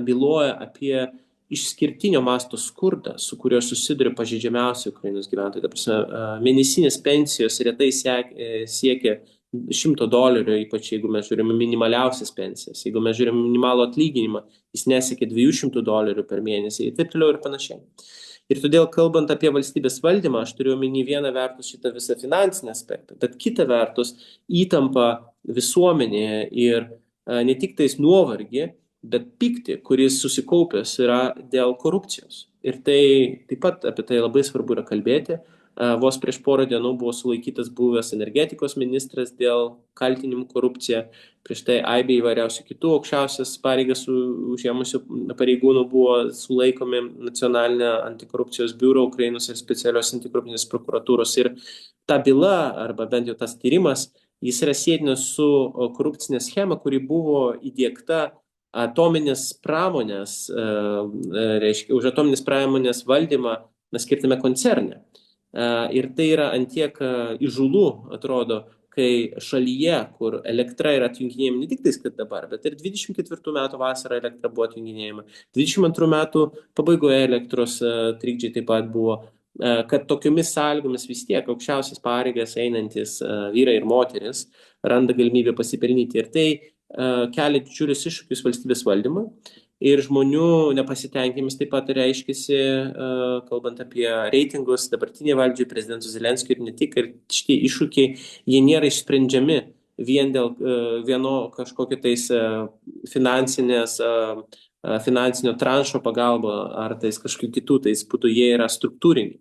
byloja apie išskirtinio masto skurdą, su kuriuo susiduria pažeidžiamiausi Ukrainos gyventojai. Ta prasme, mėnesinės pensijos retai siekia $100, ypač jeigu mes žiūrime minimaliausias pensijas. Jeigu mes žiūrime minimalų atlyginimą, jis nesiekia $200 per mėnesį ir taip toliau ir panašiai. Ir todėl, kalbant apie valstybės valdymą, aš turiu omeny vieną vertus šitą visą finansinį aspektą, bet kitą vertus įtampa visuomenėje ir ne tik tais nuovargį, bet pyktį, kuris susikaupęs yra dėl korupcijos. Ir tai taip pat apie tai labai svarbu yra kalbėti. Vos prieš porą dienų buvo sulaikytas buvęs energetikos ministras dėl kaltinimų korupcija. Prieš tai aibė įvairiausių kitų aukščiausias pareigas užėmusių pareigūnų buvo sulaikomi Nacionalinė antikorupcijos biuro Ukrainos ir specialios antikorupcinės prokuratūros. Ir ta byla, arba bent jau tas tyrimas, jis yra sietinas su korupcinė schema, kuri buvo įdiegta atominės pramonės, reiškia, už atominės pramonės valdymą skirtame koncerne. Ir tai yra antiek įžūlu, atrodo, kai šalyje, kur elektra yra atjunginėjama ne tik tais, kad dabar, bet ir 24 metų vasarą elektra buvo atjunginėjama, 22 metų pabaigoje elektros trikdžiai taip pat buvo, kad tokiomis sąlygomis vis tiek aukščiausias pareigas einantis vyrai ir moteris randa galimybę pasipelnyti. Ir tai kelia didžiulius iššūkius valstybės valdymą. Ir žmonių nepasitenkinimas taip pat reiškiasi, kalbant apie reitingus, dabartinė valdžia, prezidentų Zelenskio ir ne tik, ir šitie iššūkiai, jie nėra išsprendžiami vien dėl vieno kažkokio tais finansinio tranšo pagalba ar tais kažkokiu kitų, tais būtų jie yra struktūriniai.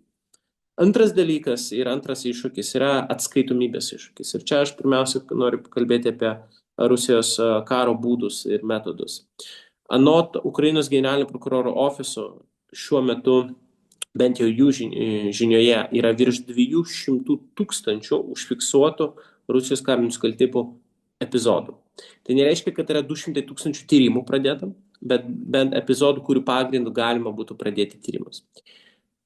Antras dalykas ir antras iššūkis yra atskaitomybės iššūkis. Ir čia aš pirmiausia noriu kalbėti apie Rusijos karo būdus ir metodus. Anot Ukrainos generalinio prokuroro ofiso šiuo metu, bent jau jų žinioje, yra virš 200,000 užfiksuotų Rusijos karo nusikaltimų epizodų. Tai nereiškia, kad yra 200,000 tyrimų pradėta, bet bent epizodų, kurių pagrindų galima būtų pradėti tyrimus.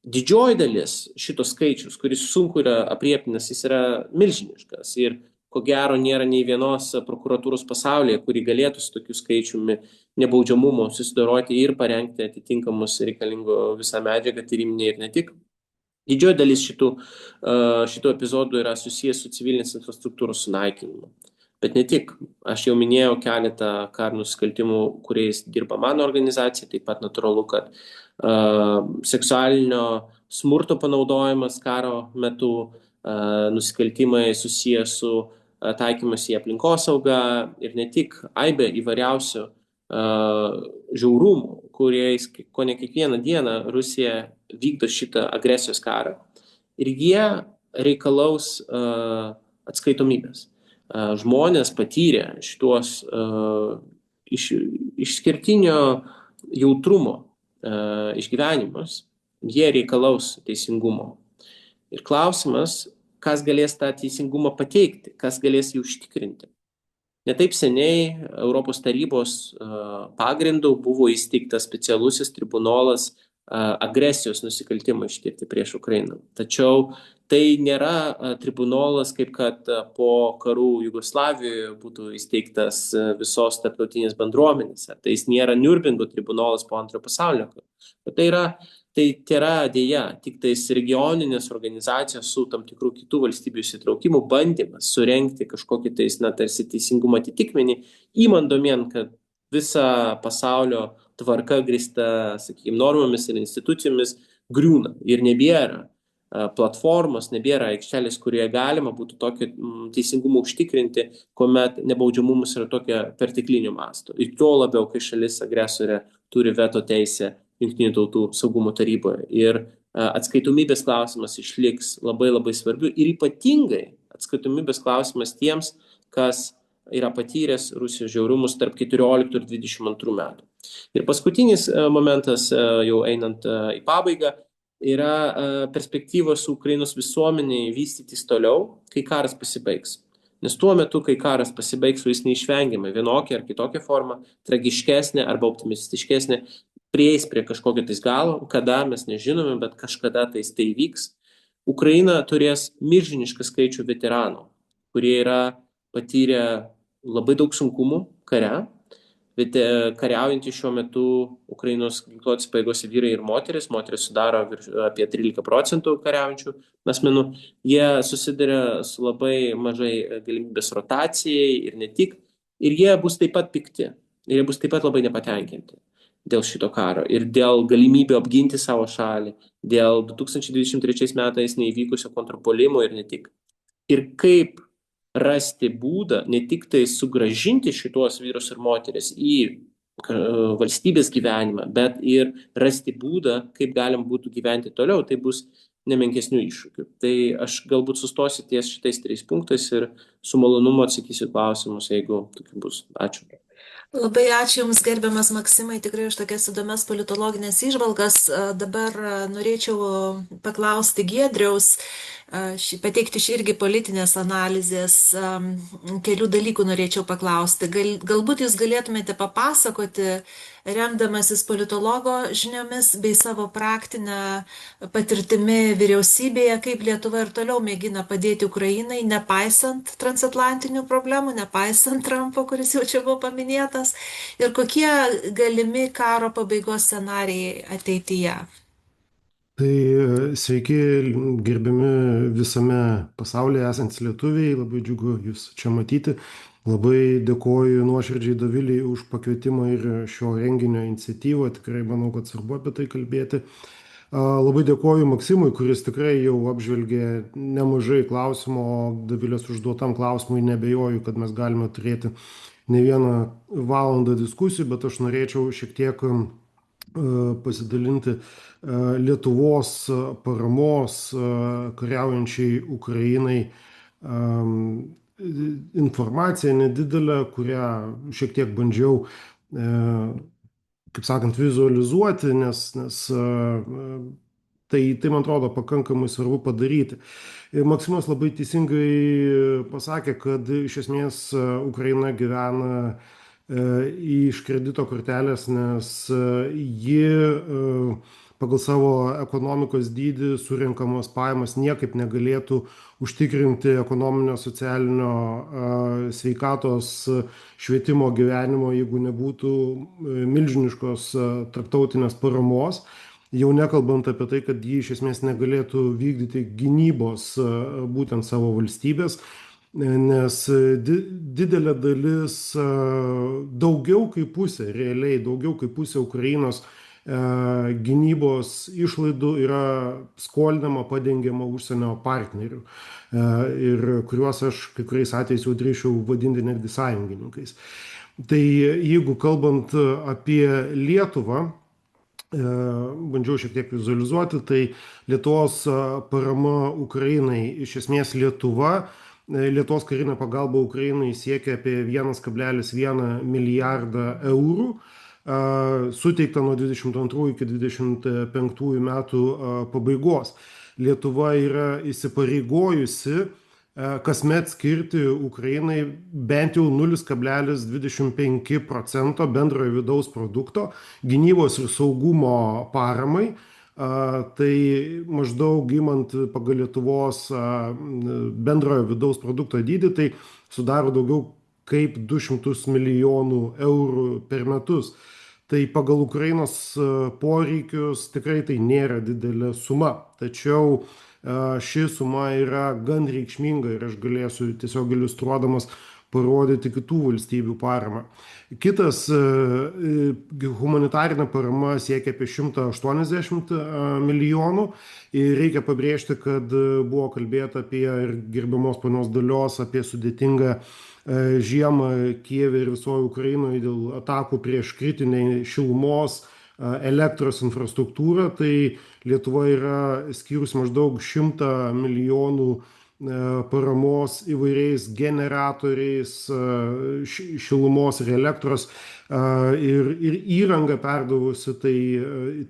Didžioji dalis šitos skaičius, kuris sunku yra aprieptinas, jis yra milžiniškas ir ko gero nėra nei vienos prokuratūros pasaulyje, kuri galėtų su tokiu skaičiumi nebaudžiamumo susidoroti ir parengti atitinkamus reikalingų visą medžiagą tyriminę ir ne tik. Didžioji dalis šitų epizodų yra susijęs su civilinės infrastruktūros sunaikinimu. Bet ne tik. Aš jau minėjau keletą karo nusikaltimų, kuriais dirba mano organizacija, taip pat natūralu, kad seksualinio smurto panaudojimas karo metu, nusikaltimai susijęs su taikymas į aplinkosaugą ir ne tik, aibė įvairiausių žiaurumų, kuriais ko ne kiekvieną dieną Rusija vykdo šitą agresijos karą. Ir jie reikalaus atskaitomybės. Žmonės patyrė šitos išskirtinio jautrumo išgyvenimus, jie reikalaus teisingumo. Ir klausimas, kas galės tą teisingumą pateikti, kas galės jį užtikrinti. Netaip seniai Europos tarybos pagrindų buvo įsteigtas specialusis tribunolas agresijos nusikaltimų ištirti prieš Ukrainą. Tačiau tai nėra tribunolas, kaip kad po karų Jugoslavijoje būtų įsteigtas visos tarptautinės bendruomenės. Tai jis nėra Niurnbergo tribunolas po antrojo pasaulinio karo. Tai yra dėja tik tais regioninės organizacijos su tam tikrų kitų valstybių įsitraukimu bandymas surengti kažkokį tais, tarsi teisingumo atitikmenį, įmant domėn, kad visa pasaulio tvarka grįsta, sakykime, normomis ir institucijomis griūna ir nebėra platformos, nebėra aikštelės, kurioje galima būtų tokį teisingumą užtikrinti, kuomet nebaudžiamumas yra tokia perteklinio masto. Ir tuo labiau, kai šalis agresorė turi veto teisę Jungtinių tautų saugumo taryboje. Ir atskaitomybės klausimas išliks labai labai svarbiu ir ypatingai atskaitomybės klausimas tiems, kas yra patyręs Rusijos žiaurumus tarp 14 ir 22 metų. Ir paskutinis momentas, jau einant į pabaigą, yra perspektyvos Ukrainos visuomeniai vystytis toliau, kai karas pasibaigs. Nes tuo metu, kai karas pasibaigs, jis neišvengiamai vienokia ar kitokia forma, tragiškesnė arba optimistiškesnė, prieis prie kažkokio tais galo, kada mes nežinome, bet kažkada tai vyks. Ukraina turės milžinišką skaičių veteranų, kurie yra patyrę labai daug sunkumų kare, bet kariaujantys šiuo metu Ukrainos ginkluotės pajėgose vyrai ir moteris sudaro apie 13% kariaujančių asmenų, jie susiduria su labai mažai galimybės rotacijai ir ne tik, ir jie bus taip pat pikti, ir jie bus taip pat labai nepatenkinti dėl šito karo ir dėl galimybę apginti savo šalį, dėl 2023 metais neįvykusio kontrpuolimo ir ne tik. Ir kaip rasti būdą ne tik tai sugrąžinti šitos vyrus ir moteris į valstybės gyvenimą, bet ir rasti būdą, kaip galim būtų gyventi toliau, tai bus nemenkesnių iššūkių. Tai aš galbūt sustosiu ties šitais 3 punktais ir su malonumu atsakysiu klausimus, jeigu tokių bus. Ačiū. Labai ačiū Jums, gerbiamas Maksimai, tikrai už tokias įdomias politologinės įžvalgas. Dabar norėčiau paklausti Giedriaus, pateikti irgi politinės analizės, kelių dalykų norėčiau paklausti. Galbūt Jūs galėtumėte papasakoti, remdamasis politologo žiniomis bei savo praktinę patirtimi vyriausybėje, kaip Lietuva ir toliau mėgina padėti Ukrainai, nepaisant transatlantinių problemų, nepaisant Trumpo, kuris jau čia buvo paminėtas, ir kokie galimi karo pabaigos scenarijai ateityje. Tai sveiki, gerbiami visame pasaulyje esantys lietuviai, labai džiugu Jūs čia matyti. Labai dėkoju nuoširdžiai Dovilei už pakvietimą ir šio renginio iniciatyvą, tikrai manau, kad svarbu apie tai kalbėti. Labai dėkoju Maksimui, kuris tikrai jau apžvelgė nemažai klausimų, o Dovilės užduotam klausimui nebejoju, kad mes galime turėti ne vieną valandą diskusijų, bet aš norėčiau šiek tiek pasidalinti Lietuvos paramos kariaujančiai Ukrainai informacija nedidelė, kurią šiek tiek bandžiau, kaip sakant, vizualizuoti, nes tai man atrodo pakankamai svarbu padaryti. Ir Maksimas labai teisingai pasakė, kad iš esmės Ukraina gyvena iš kredito kortelės, nes ji pagal savo ekonomikos dydį surinkamos pajamas niekaip negalėtų užtikrinti ekonominio, socialinio, sveikatos, švietimo gyvenimo, jeigu nebūtų milžiniškos tarptautinės paramos. Jau nekalbant apie tai, kad ji iš esmės negalėtų vykdyti gynybos būtent savo valstybės, nes didelė dalis, daugiau kaip pusė, realiai daugiau kaip pusė Ukrainos gynybos išlaidų yra skolinama, padengiama užsienio partnerių ir kuriuos aš kai kuriais atvejais jau drįsčiau vadinti netgi sąjungininkais. Tai jeigu kalbant apie Lietuvą, bandžiau šiek tiek vizualizuoti, tai Lietuvos parama Ukrainai, iš esmės Lietuvos karinė pagalba Ukrainai siekia apie 1,1 milijardą eurų, suteikta nuo 22 iki 25 metų pabaigos. Lietuva yra įsipareigojusi kasmet skirti Ukrainai bent jau 0,25% bendrojo vidaus produkto gynybos ir saugumo paramai. Tai maždaug imant pagal Lietuvos bendrojo vidaus produkto dydį, tai sudaro daugiau kaip 200 milijonų eurų per metus. Tai pagal Ukrainos poreikius tikrai tai nėra didelė suma. Tačiau ši suma yra gan reikšminga ir aš galėsiu tiesiog iliustruodamas parodyti kitų valstybių paramą. Kitas humanitarinė parama siekia apie 180 milijonų ir reikia pabrėžti, kad buvo kalbėta apie ir gerbiamos ponios Dalios apie sudėtingą žiemą Kijeve ir visoje Ukrainoje dėl atakų prieš kritinę šilumos, elektros infrastruktūrą. Tai Lietuva yra skyrus maždaug 100 milijonų paramos įvairiais generatoriais, šilumos ir elektros ir įrangą perdavusi. Tai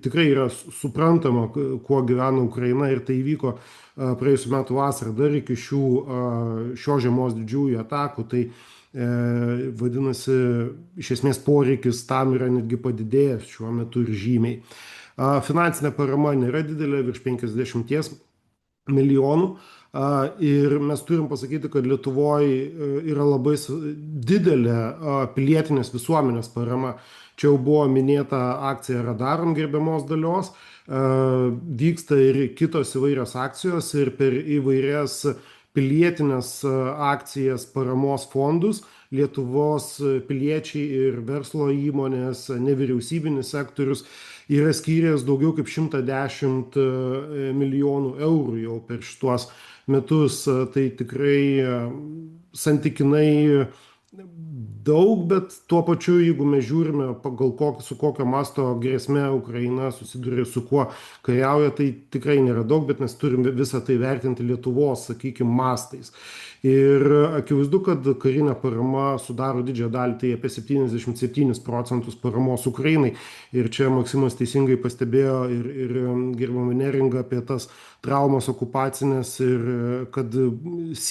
tikrai yra suprantama, kuo gyvena Ukraina, ir tai įvyko praėjusiu metu vasarą, dar iki šio žiemos didžiųjų atakų. Tai vadinasi, iš esmės poreikis tam yra netgi padidėjęs šiuo metu ir žymiai. Finansinė parama nėra didelė, virš 50 milijonų. Ir mes turim pasakyti, kad Lietuvoje yra labai didelė pilietinės visuomenės parama. Čia jau buvo minėta akcija Radarom gerbiamos Dalios, vyksta ir kitos įvairios akcijos ir per įvairias pilietinės akcijas paramos fondus Lietuvos piliečiai ir verslo įmonės, nevyriausybinis sektorius yra skyręs daugiau kaip 110 milijonų eurų jau per šituos metus. Tai tikrai santykinai daug, bet tuo pačiu, jeigu mes žiūrime pagal su kokio masto grėsme Ukraina susiduria, su kuo kariauja, tai tikrai nėra daug, bet mes turime visą tai vertinti Lietuvos, sakykime, mastais. Ir akivaizdu, kad karinė parama sudaro didžiąją dalį, tai apie 77% paramos Ukrainai. Ir čia Maksimas teisingai pastebėjo ir gerbiama Neringa apie tas traumas okupacinės ir kad bus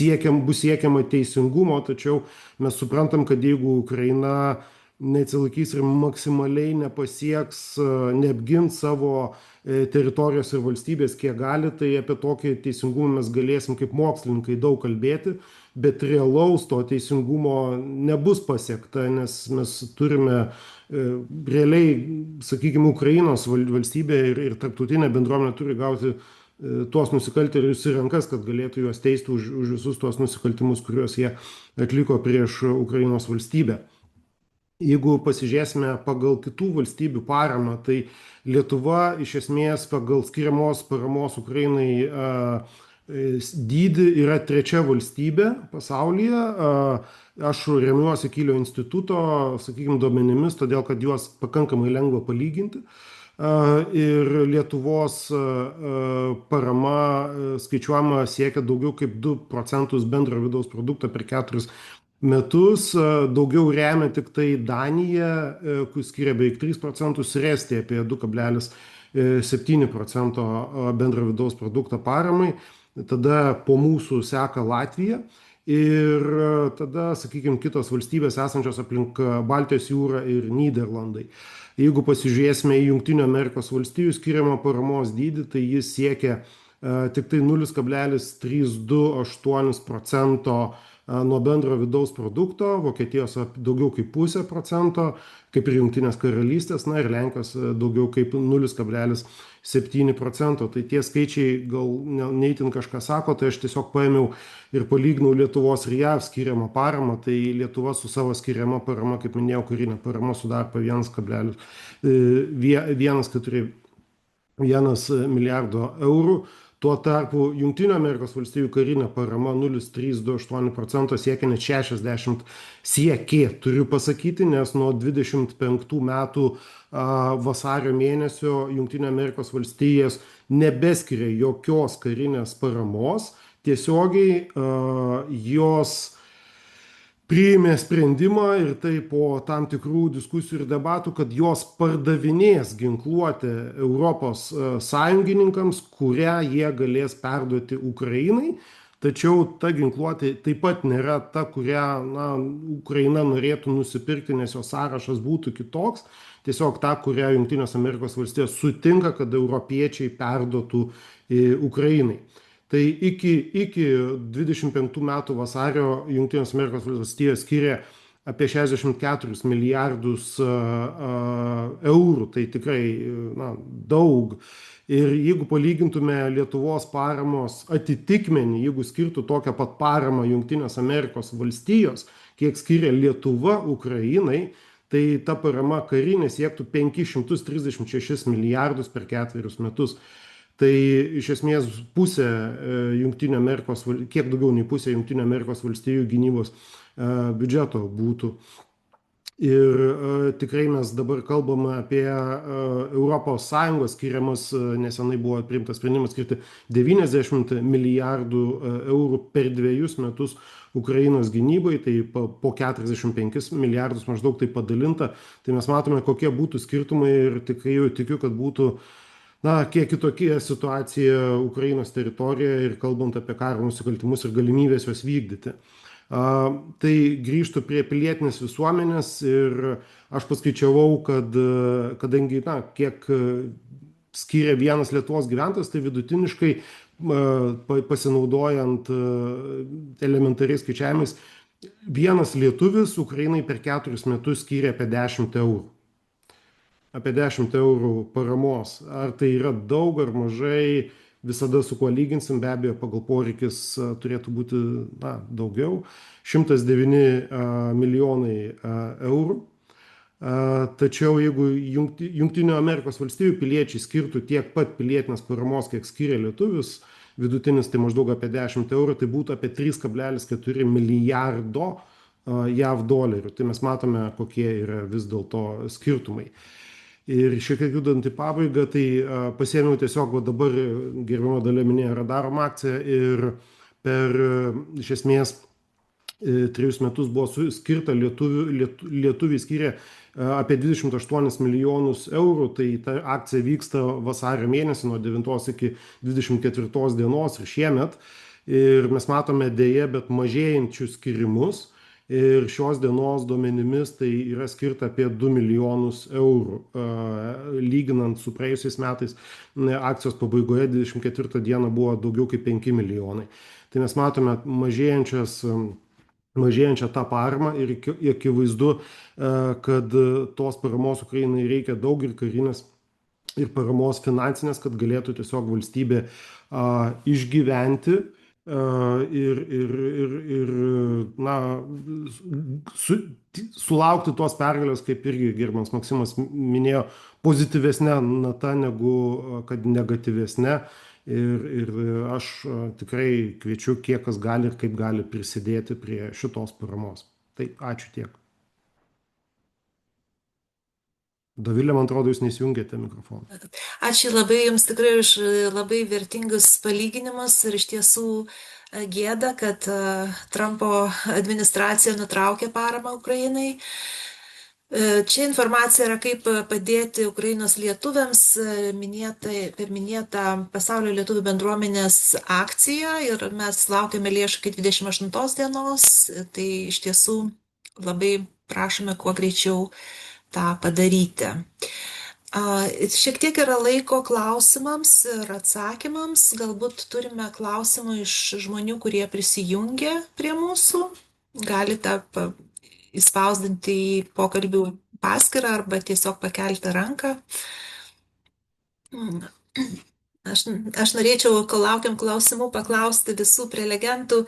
siekiama teisingumo, tačiau mes suprantam, kad jeigu Ukraina neatsilaikys ir maksimaliai nepasieks, neapgins savo teritorijos ir valstybės, kiek gali, tai apie tokį teisingumą mes galėsim kaip mokslininkai daug kalbėti, bet realaus to teisingumo nebus pasiekta, nes mes turime realiai, sakykime, Ukrainos valstybė ir tarptautinė bendruomenė turi gauti tuos nusikaltėlius į rankas, kad galėtų juos teisti už visus tuos nusikaltimus, kuriuos jie atliko prieš Ukrainos valstybę. Jeigu pasižiūrėsime pagal kitų valstybių paramą, tai Lietuva iš esmės pagal skiriamos paramos Ukrainai dydį yra 3. valstybė pasaulyje. Aš remiuosi Kylio instituto, sakykime, duomenimis, todėl kad juos pakankamai lengva palyginti. Ir Lietuvos parama skaičiuojama siekia daugiau kaip 2% bendro vidaus produkto per 4 metus. Daugiau remia tik tai Danija, kur skiria beveik 3%, ir Estija apie 2,7% bendro vidaus produkto paramai. Tada po mūsų seka Latvija ir tada, sakykime, kitos valstybės esančios aplink Baltijos jūrą ir Nyderlandai. Jeigu pasižiūrėsime į Jungtinių Amerikos valstijų skiriamą paramos dydį, tai jis siekia tik tai 0,328% nuo bendro vidaus produkto, Vokietijos daugiau kaip 0,5%, kaip ir Jungtinės karalystės, ir Lenkijos daugiau kaip 0,7%. Tai tie skaičiai gal neįtin kažką sako, tai aš tiesiog paėmiau ir palyginau Lietuvos ir JAV skiriamą paramą. Tai Lietuva su savo skiriama parama, kaip minėjau, karinė parama sudaro apie 1,1 milijardo eurų. Tuo tarpu Jungtinių Amerikos valstijų karinė parama 0,328% siekia net 60 turiu pasakyti, nes nuo 25 metų vasario mėnesio Jungtinių Amerikos valstijos nebeskiria jokios karinės paramos. Tiesiogiai jos priėmė sprendimą ir tai po tam tikrų diskusijų ir debatų, kad jos pardavinės ginkluotę Europos sąjungininkams, kurią jie galės perduoti Ukrainai. Tačiau ta ginkluotė taip pat nėra ta, kurią Ukraina norėtų nusipirkti, nes jos sąrašas būtų kitoks. Tiesiog ta, kurią Jungtinės Amerikos valstijos sutinka, kad europiečiai perduotų Ukrainai. Tai iki 25 metų vasario Jungtinės Amerikos valstijos skiria apie 64 milijardus eurų, tai tikrai daug. Ir jeigu palygintume Lietuvos paramos atitikmenį, jeigu skirtų tokią pat paramą Jungtinės Amerikos valstijos, kiek skiria Lietuva Ukrainai, tai ta parama karinė siektų 536 milijardus per 4 metus. Tai iš esmės pusė Jungtinių Amerikos, kiek daugiau nei pusė Jungtinių Amerikos valstijų gynybos biudžeto būtų. Ir tikrai mes dabar kalbame apie Europos Sąjungos skiriamas, nesenai buvo priimtas sprendimas skirti 90 milijardų eurų per 2 metus Ukrainos gynybai, tai po 45 milijardus maždaug tai padalinta. Tai mes matome, kokie būtų skirtumai ir tikrai jau tikiu, kad būtų kiek kitokia situacija Ukrainos teritorijoje ir kalbant apie karo nusikaltimus ir galimybės juos vykdyti. Tai grįžtų prie pilietinės visuomenės ir aš paskaičiavau, kad kadangi kiek skiria vienas Lietuvos gyventojas, tai vidutiniškai pasinaudojant elementariais skaičiavimais, vienas lietuvis Ukrainai per 4 metus skyrė apie 10 eurų. Apie 10 eurų paramos. Ar tai yra daug ar mažai, visada su kuo lyginsim, be abejo, pagal poreikis turėtų būti daugiau. 109 milijonai eurų. Tačiau jeigu Jungtinių Amerikos valstijų piliečiai skirtų tiek pat pilietinės paramos, kiek skiria lietuvis, vidutinis tai maždaug apie 10 eurų, tai būtų apie 3,4 milijardo JAV dolerių. Tai mes matome, kokie yra vis dėlto skirtumai. Ir šiek tiek judant į pabaigą, tai pasiėmiau tiesiog, dabar gerbiama Dalia minėjo Radarom akciją ir per iš esmės 3 metus buvo skirta, lietuviai skyrė apie 28 milijonus eurų, tai ta akcija vyksta vasario mėnesį nuo 9 iki 24 dienos ir šiemet. Ir mes matome dėje, bet mažėjančius skirimus. Ir šios dienos duomenimis tai yra skirta apie 2 milijonus eurų. Lyginant su praėjusiais metais, akcijos pabaigoje 24 dieną buvo daugiau kaip 5 milijonai. Tai mes matome mažėjančią tą paramą ir akivaizdu, kad tos paramos Ukrainai reikia daug ir karinės, ir paramos finansinės, kad galėtų tiesiog valstybė išgyventi ir sulaukti tos pergalės, kaip irgi gerbiamas Maksimas minėjo, pozityvesnė nata negu kad negatyvesnė. Ir aš tikrai kviečiu, kiek kas gali ir kaip gali prisidėti prie šitos paramos. Tai ačiū tiek. Dovilė, man atrodo, jūs neįsijungėte mikrofoną. Ačiū labai jums tikrai už labai vertingus palyginimus ir iš tiesų gėda, kad Trumpo administracija nutraukė paramą Ukrainai. Čia informacija yra, kaip padėti Ukrainos lietuviams per minėtą Pasaulio lietuvių bendruomenės akciją ir mes laukiame lėšų iki 28 dienos, tai iš tiesų labai prašome kuo greičiau tą padaryti. Šiek tiek yra laiko klausimams ir atsakymams, galbūt turime klausimų iš žmonių, kurie prisijungia prie mūsų, galite įspausdinti į pokalbių paskyrą arba tiesiog pakelti ranką. Aš norėčiau, kol laukiam klausimų, paklausti visų prelegentų.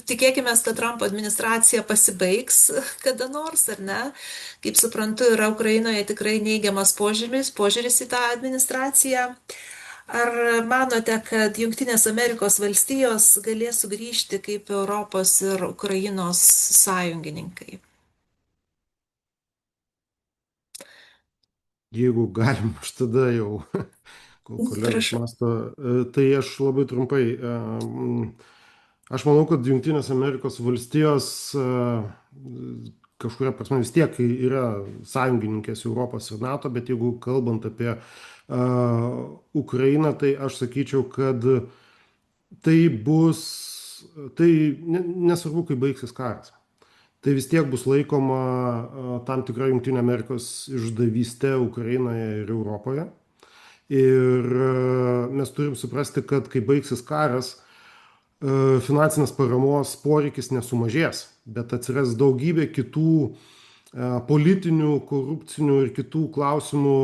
Tikėkime, kad Trumpo administracija pasibaigs kada nors, ar ne? Kaip suprantu, yra Ukrainoje tikrai neigiamas požiūris į tą administraciją. Ar manote, kad Jungtinės Amerikos valstijos galės sugrįžti kaip Europos ir Ukrainos sąjungininkai? Jeigu galim, aš tada jau, kol kolegos masto, tai aš labai trumpai. Aš manau, kad Jungtinės Amerikos valstijos kažkuria prasme vis tiek yra sąjungininkės Europos ir NATO, bet jeigu kalbant apie Ukrainą, tai aš sakyčiau, kad tai bus, tai nesvarbu, kai baigsis karas. Tai vis tiek bus laikoma tam tikra Jungtinė Amerikos išdavystė Ukrainoje ir Europoje. Ir mes turim suprasti, kad kai baigsis karas, finansinės paramos poreikis nesumažės, bet atsiras daugybė kitų politinių, korupcinių ir kitų klausimų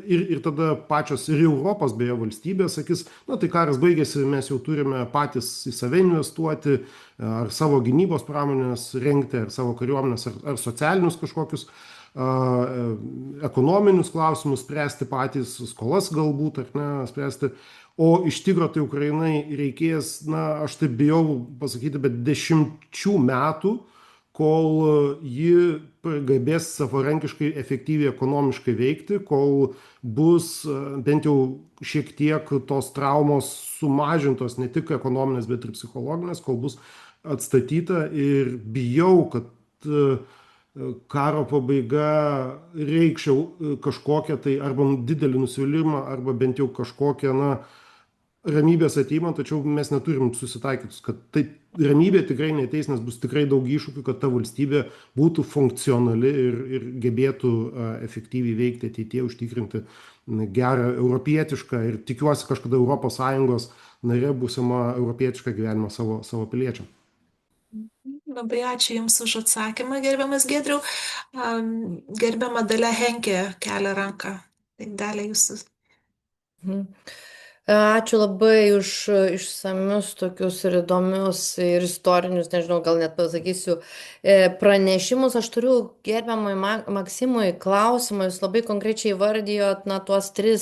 ir tada pačios ir Europos beje valstybės sakys, tai karas baigėsi, mes jau turime patys į save investuoti, ar savo gynybos pramonės rengti, ar savo kariuomenės, ar socialinius kažkokius ekonominius klausimus spręsti patys, skolas galbūt, ar ne, spręsti. O iš tikro tai Ukrainai reikės, aš taip bijau pasakyti, bet 10 metų, kol ji gebės savarankiškai efektyviai ekonomiškai veikti, kol bus bent jau šiek tiek tos traumos sumažintos, ne tik ekonominės, bet ir psichologinės, kol bus atstatyta. Ir bijau, kad karo pabaiga reikščiau kažkokią tai arba didelį nusivylimą, arba bent jau kažkokią ramybės ateima, tačiau mes neturim susitaikytus, kad tai ramybė tikrai neteis, nes bus tikrai daug iššūkių, kad ta valstybė būtų funkcionali ir gebėtų efektyviai veikti ateityje, užtikrinti gerą europietišką ir tikiuosi kažkada ES narė būsima europietišką gyvenimą savo piliečiam. Labai ačiū Jums už atsakymą, gerbiamas Giedriau. Gerbiama Dalia Henkė kelia ranką. Tai Dalia, Jūsų. Ačiū labai už išsamius tokius ir įdomius ir istorinius, nežinau, gal net pasakysiu, pranešimus. Aš turiu gerbiamui Maksimui klausimą. Jūs labai konkrečiai vardijot, tuos 3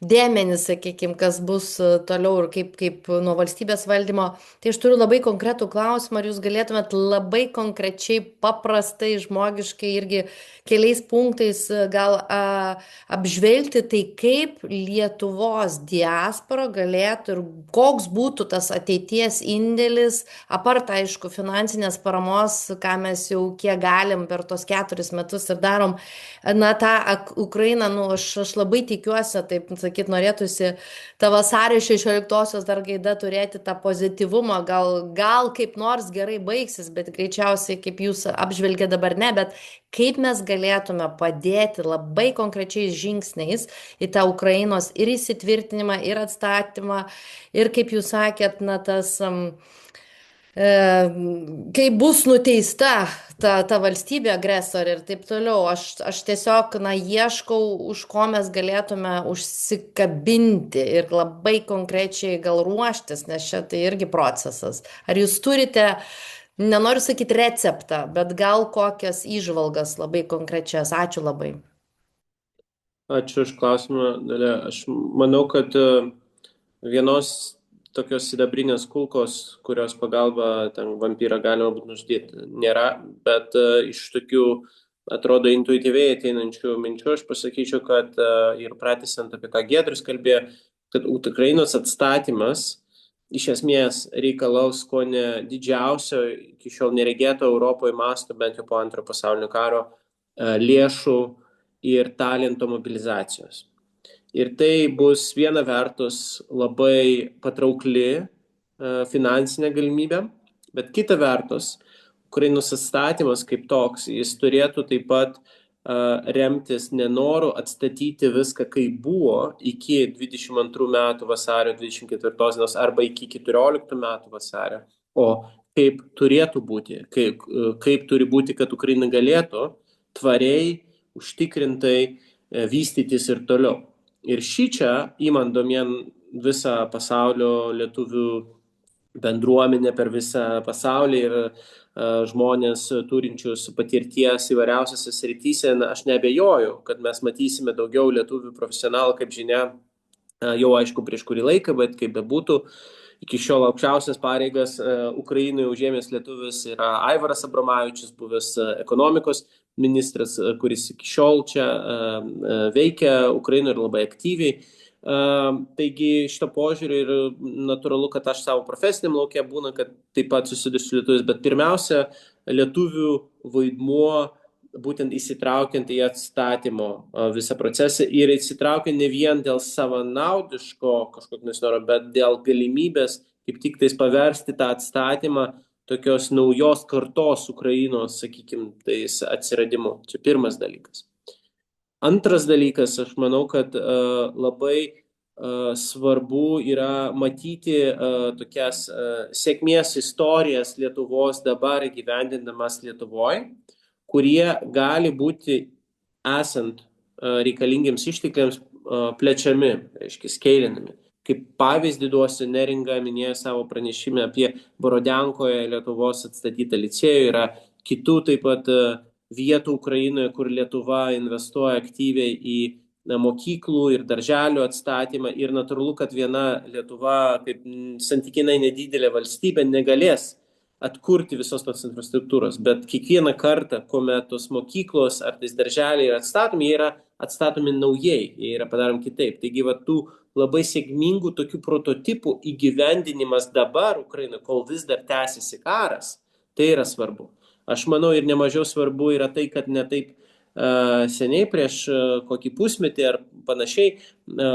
dėmenis, sakykime, kas bus toliau ir kaip nuo valstybės valdymo. Tai aš turiu labai konkretų klausimą, ar jūs galėtumėt labai konkrečiai, paprastai, žmogiškai irgi keliais punktais gal apžvelgti tai, kaip Lietuvos diaspora galėtų ir koks būtų tas ateities indėlis, apart, aišku, finansinės paramos, ką mes jau kiek galim per tos 4 metus ir darom, tą Ukrainą, aš labai tikiuosi, taip sakyt, norėtųsi tą vasario 16-osios dar gaida turėti tą pozityvumą, gal kaip nors gerai baigsis, bet greičiausiai, kaip jūs apžvelgė dabar ne, bet kaip mes galėtume padėti labai konkrečiais žingsniais į tą Ukrainos ir įsitvirtinimą, ir atstatymą, ir kaip jūs sakėt, kai bus nuteista ta valstybė agresorė ir taip toliau. Aš tiesiog ieškau, už ko mes galėtume užsikabinti ir labai konkrečiai gal ruoštis, nes čia tai irgi procesas. Ar jūs turite, nenoriu sakyti receptą, bet gal kokias įžvalgas labai konkrečias? Ačiū labai. Ačiū už klausimą, Dalia. Aš manau, kad vienos tokios sidabrinės kulkos, kurios pagalba ten vampyrą galima būtų nužudyti, nėra, bet iš tokių, atrodo, intuityviai ateinančių minčių aš pasakyčiau, kad ir pratęsiant apie ką Giedrius kalbėjo, kad Ukrainos atstatymas iš esmės reikalaus kone didžiausio, iki šiol neregėto Europoje masto, bent jau po Antrojo pasaulinio karo, lėšų ir talento mobilizacijos. Ir tai bus viena vertus labai patraukli finansinė galimybė, bet kita vertus, Ukrainos atstatymas kaip toks, jis turėtų taip pat remtis nenoru atstatyti viską, kaip buvo iki 22 metų vasario 24 dienos arba iki 14 metų vasario, o kaip turėtų būti, kaip turi būti, kad Ukraina galėtų tvariai, užtikrintai vystytis ir toliau. Ir šičia, įmant domėn visą pasaulio lietuvių bendruomenę per visą pasaulį ir žmonės turinčius patirties įvairiausiose srityse, aš neabejoju, kad mes matysime daugiau lietuvių profesionalų, kaip žinia, jau aišku prieš kurį laiką, bet kaip bebūtų, iki šiol aukščiausias pareigas Ukrainoje užėmęs lietuvis yra Aivaras Abramavičius, buvęs ekonomikos ministras, kuris iki šiol čia veikia Ukrainoje ir labai aktyviai. Taigi šito požiūrį ir natūralu, kad aš savo profesiniam lauke būna, kad taip pat susidursiu lietuvis, bet pirmiausia, lietuvių vaidmuo būtent įsitraukiant į atstatymo visą procesą ir įsitraukiant ne vien dėl savanaudiško kažkokio noro, bet dėl galimybės kaip tik tais paversti tą atstatymą tokios naujos kartos Ukrainos, sakykime, tais atsiradimu. Čia pirmas dalykas. Antras dalykas, aš manau, kad labai svarbu yra matyti tokias sėkmės istorijas Lietuvos dabar įgyvendindamas Lietuvoje, kurie gali būti esant reikalingiams ištekliams plečiami, reiškia, skeilinami. Kaip pavyzdį duosiu, Neringa minėjo savo pranešime apie Borodenkoje Lietuvos atstatytą licėjų, yra kitų taip pat vietų Ukrainoje, kur Lietuva investuoja aktyviai į mokyklų ir darželių atstatymą ir natūralu, kad viena Lietuva, kaip santykinai nedidelė valstybė, negalės atkurti visos tos infrastruktūros, bet kiekvieną kartą, kuomet tos mokyklos ar tais darželiai yra atstatomi, jie yra atstatomi naujai, jie yra padaromi kitaip. Taigi, tų labai sėkmingų tokių prototipų įgyvendinimas dabar Ukrainoje, kol vis dar tęsiasi karas, tai yra svarbu. Aš manau ir nemažiau svarbu yra tai, kad ne taip seniai, prieš kokį pusmetį ar panašiai,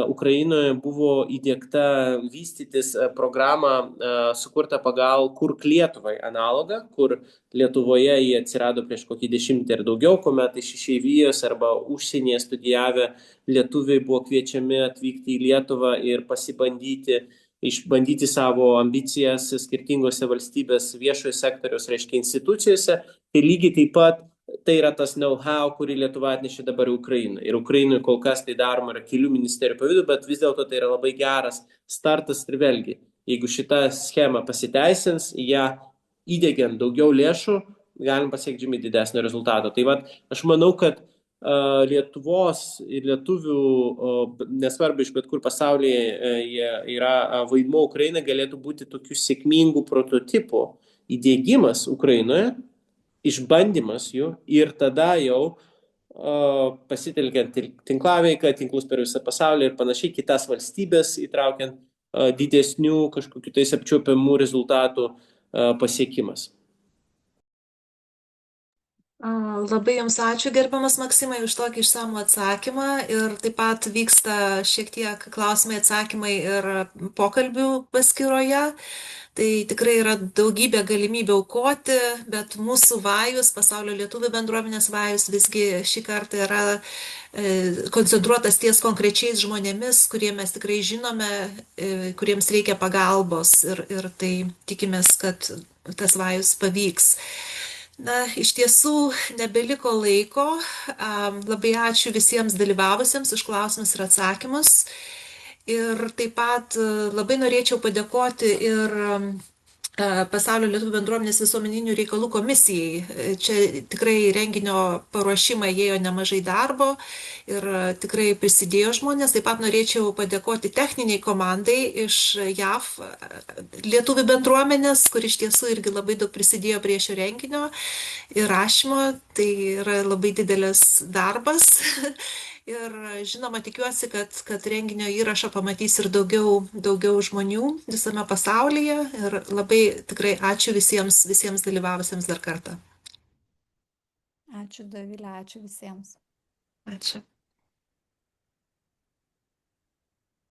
Ukrainoje buvo įdėkta vystytis programą sukurta pagal Kurk Lietuvai analogą, kur Lietuvoje jie atsirado prieš kokį 10 ar daugiau, kuomet iš išeivijos arba užsienyje studijavę lietuviai buvo kviečiami atvykti į Lietuvą ir išbandyti savo ambicijas skirtingose valstybės viešojo sektoriaus, reiškia institucijose. Tai lygiai taip pat tai yra tas know-how, kurį Lietuva atnešė dabar į Ukrainą. Ir Ukrainoje kol kas tai daroma yra kelių ministerijų pavydu, bet vis dėlto tai yra labai geras startas ir vėlgi, jeigu šita schema pasiteisins, ją įdėgiant daugiau lėšų, galim pasiekti žymiai didesnio rezultato. Tai vat, aš manau, kad Lietuvos ir lietuvių, nesvarbu iš bet kur pasaulyje yra vaidmuo Ukrainai, galėtų būti tokių sėkmingų prototipų įdėgymas Ukrainoje, išbandymas jų ir tada jau pasitelkiant tinklaveiką, tinklus per visą pasaulį ir panašiai, kitas valstybės įtraukiant didesnių kažkokių tais apčiuopiamų rezultatų pasiekimas. Labai Jums ačiū, gerbiamas Maksimai, už tokį išsamų atsakymą ir taip pat vyksta šiek tiek klausimai atsakymai ir pokalbių paskyroje. Tai tikrai yra daugybė galimybių aukoti, bet mūsų vajus, pasaulio lietuvių bendruomenės vajus visgi šį kartą yra koncentruotas ties konkrečiais žmonėmis, kurie mes tikrai žinome, kuriems reikia pagalbos ir tai tikimės, kad tas vajus pavyks. Na, iš tiesų nebeliko laiko. Labai ačiū visiems dalyvavusiems už klausimus ir atsakymus. Ir taip pat labai norėčiau padėkoti ir Pasaulio lietuvių bendruomenės visuomeninių reikalų komisijai. Čia tikrai renginio paruošimą ėjo nemažai darbo ir tikrai prisidėjo žmonės. Taip pat norėčiau padėkoti techniniai komandai iš JAV lietuvių bendruomenės, kur iš tiesų irgi labai daug prisidėjo prie šio renginio ir rašymo. Tai yra labai didelis darbas. Ir žinoma, tikiuosi, kad renginio įrašą pamatys ir daugiau žmonių visame pasaulyje. Ir labai tikrai ačiū visiems dalyvavusiems dar kartą. Ačiū, Dovilė, ačiū visiems. Ačiū.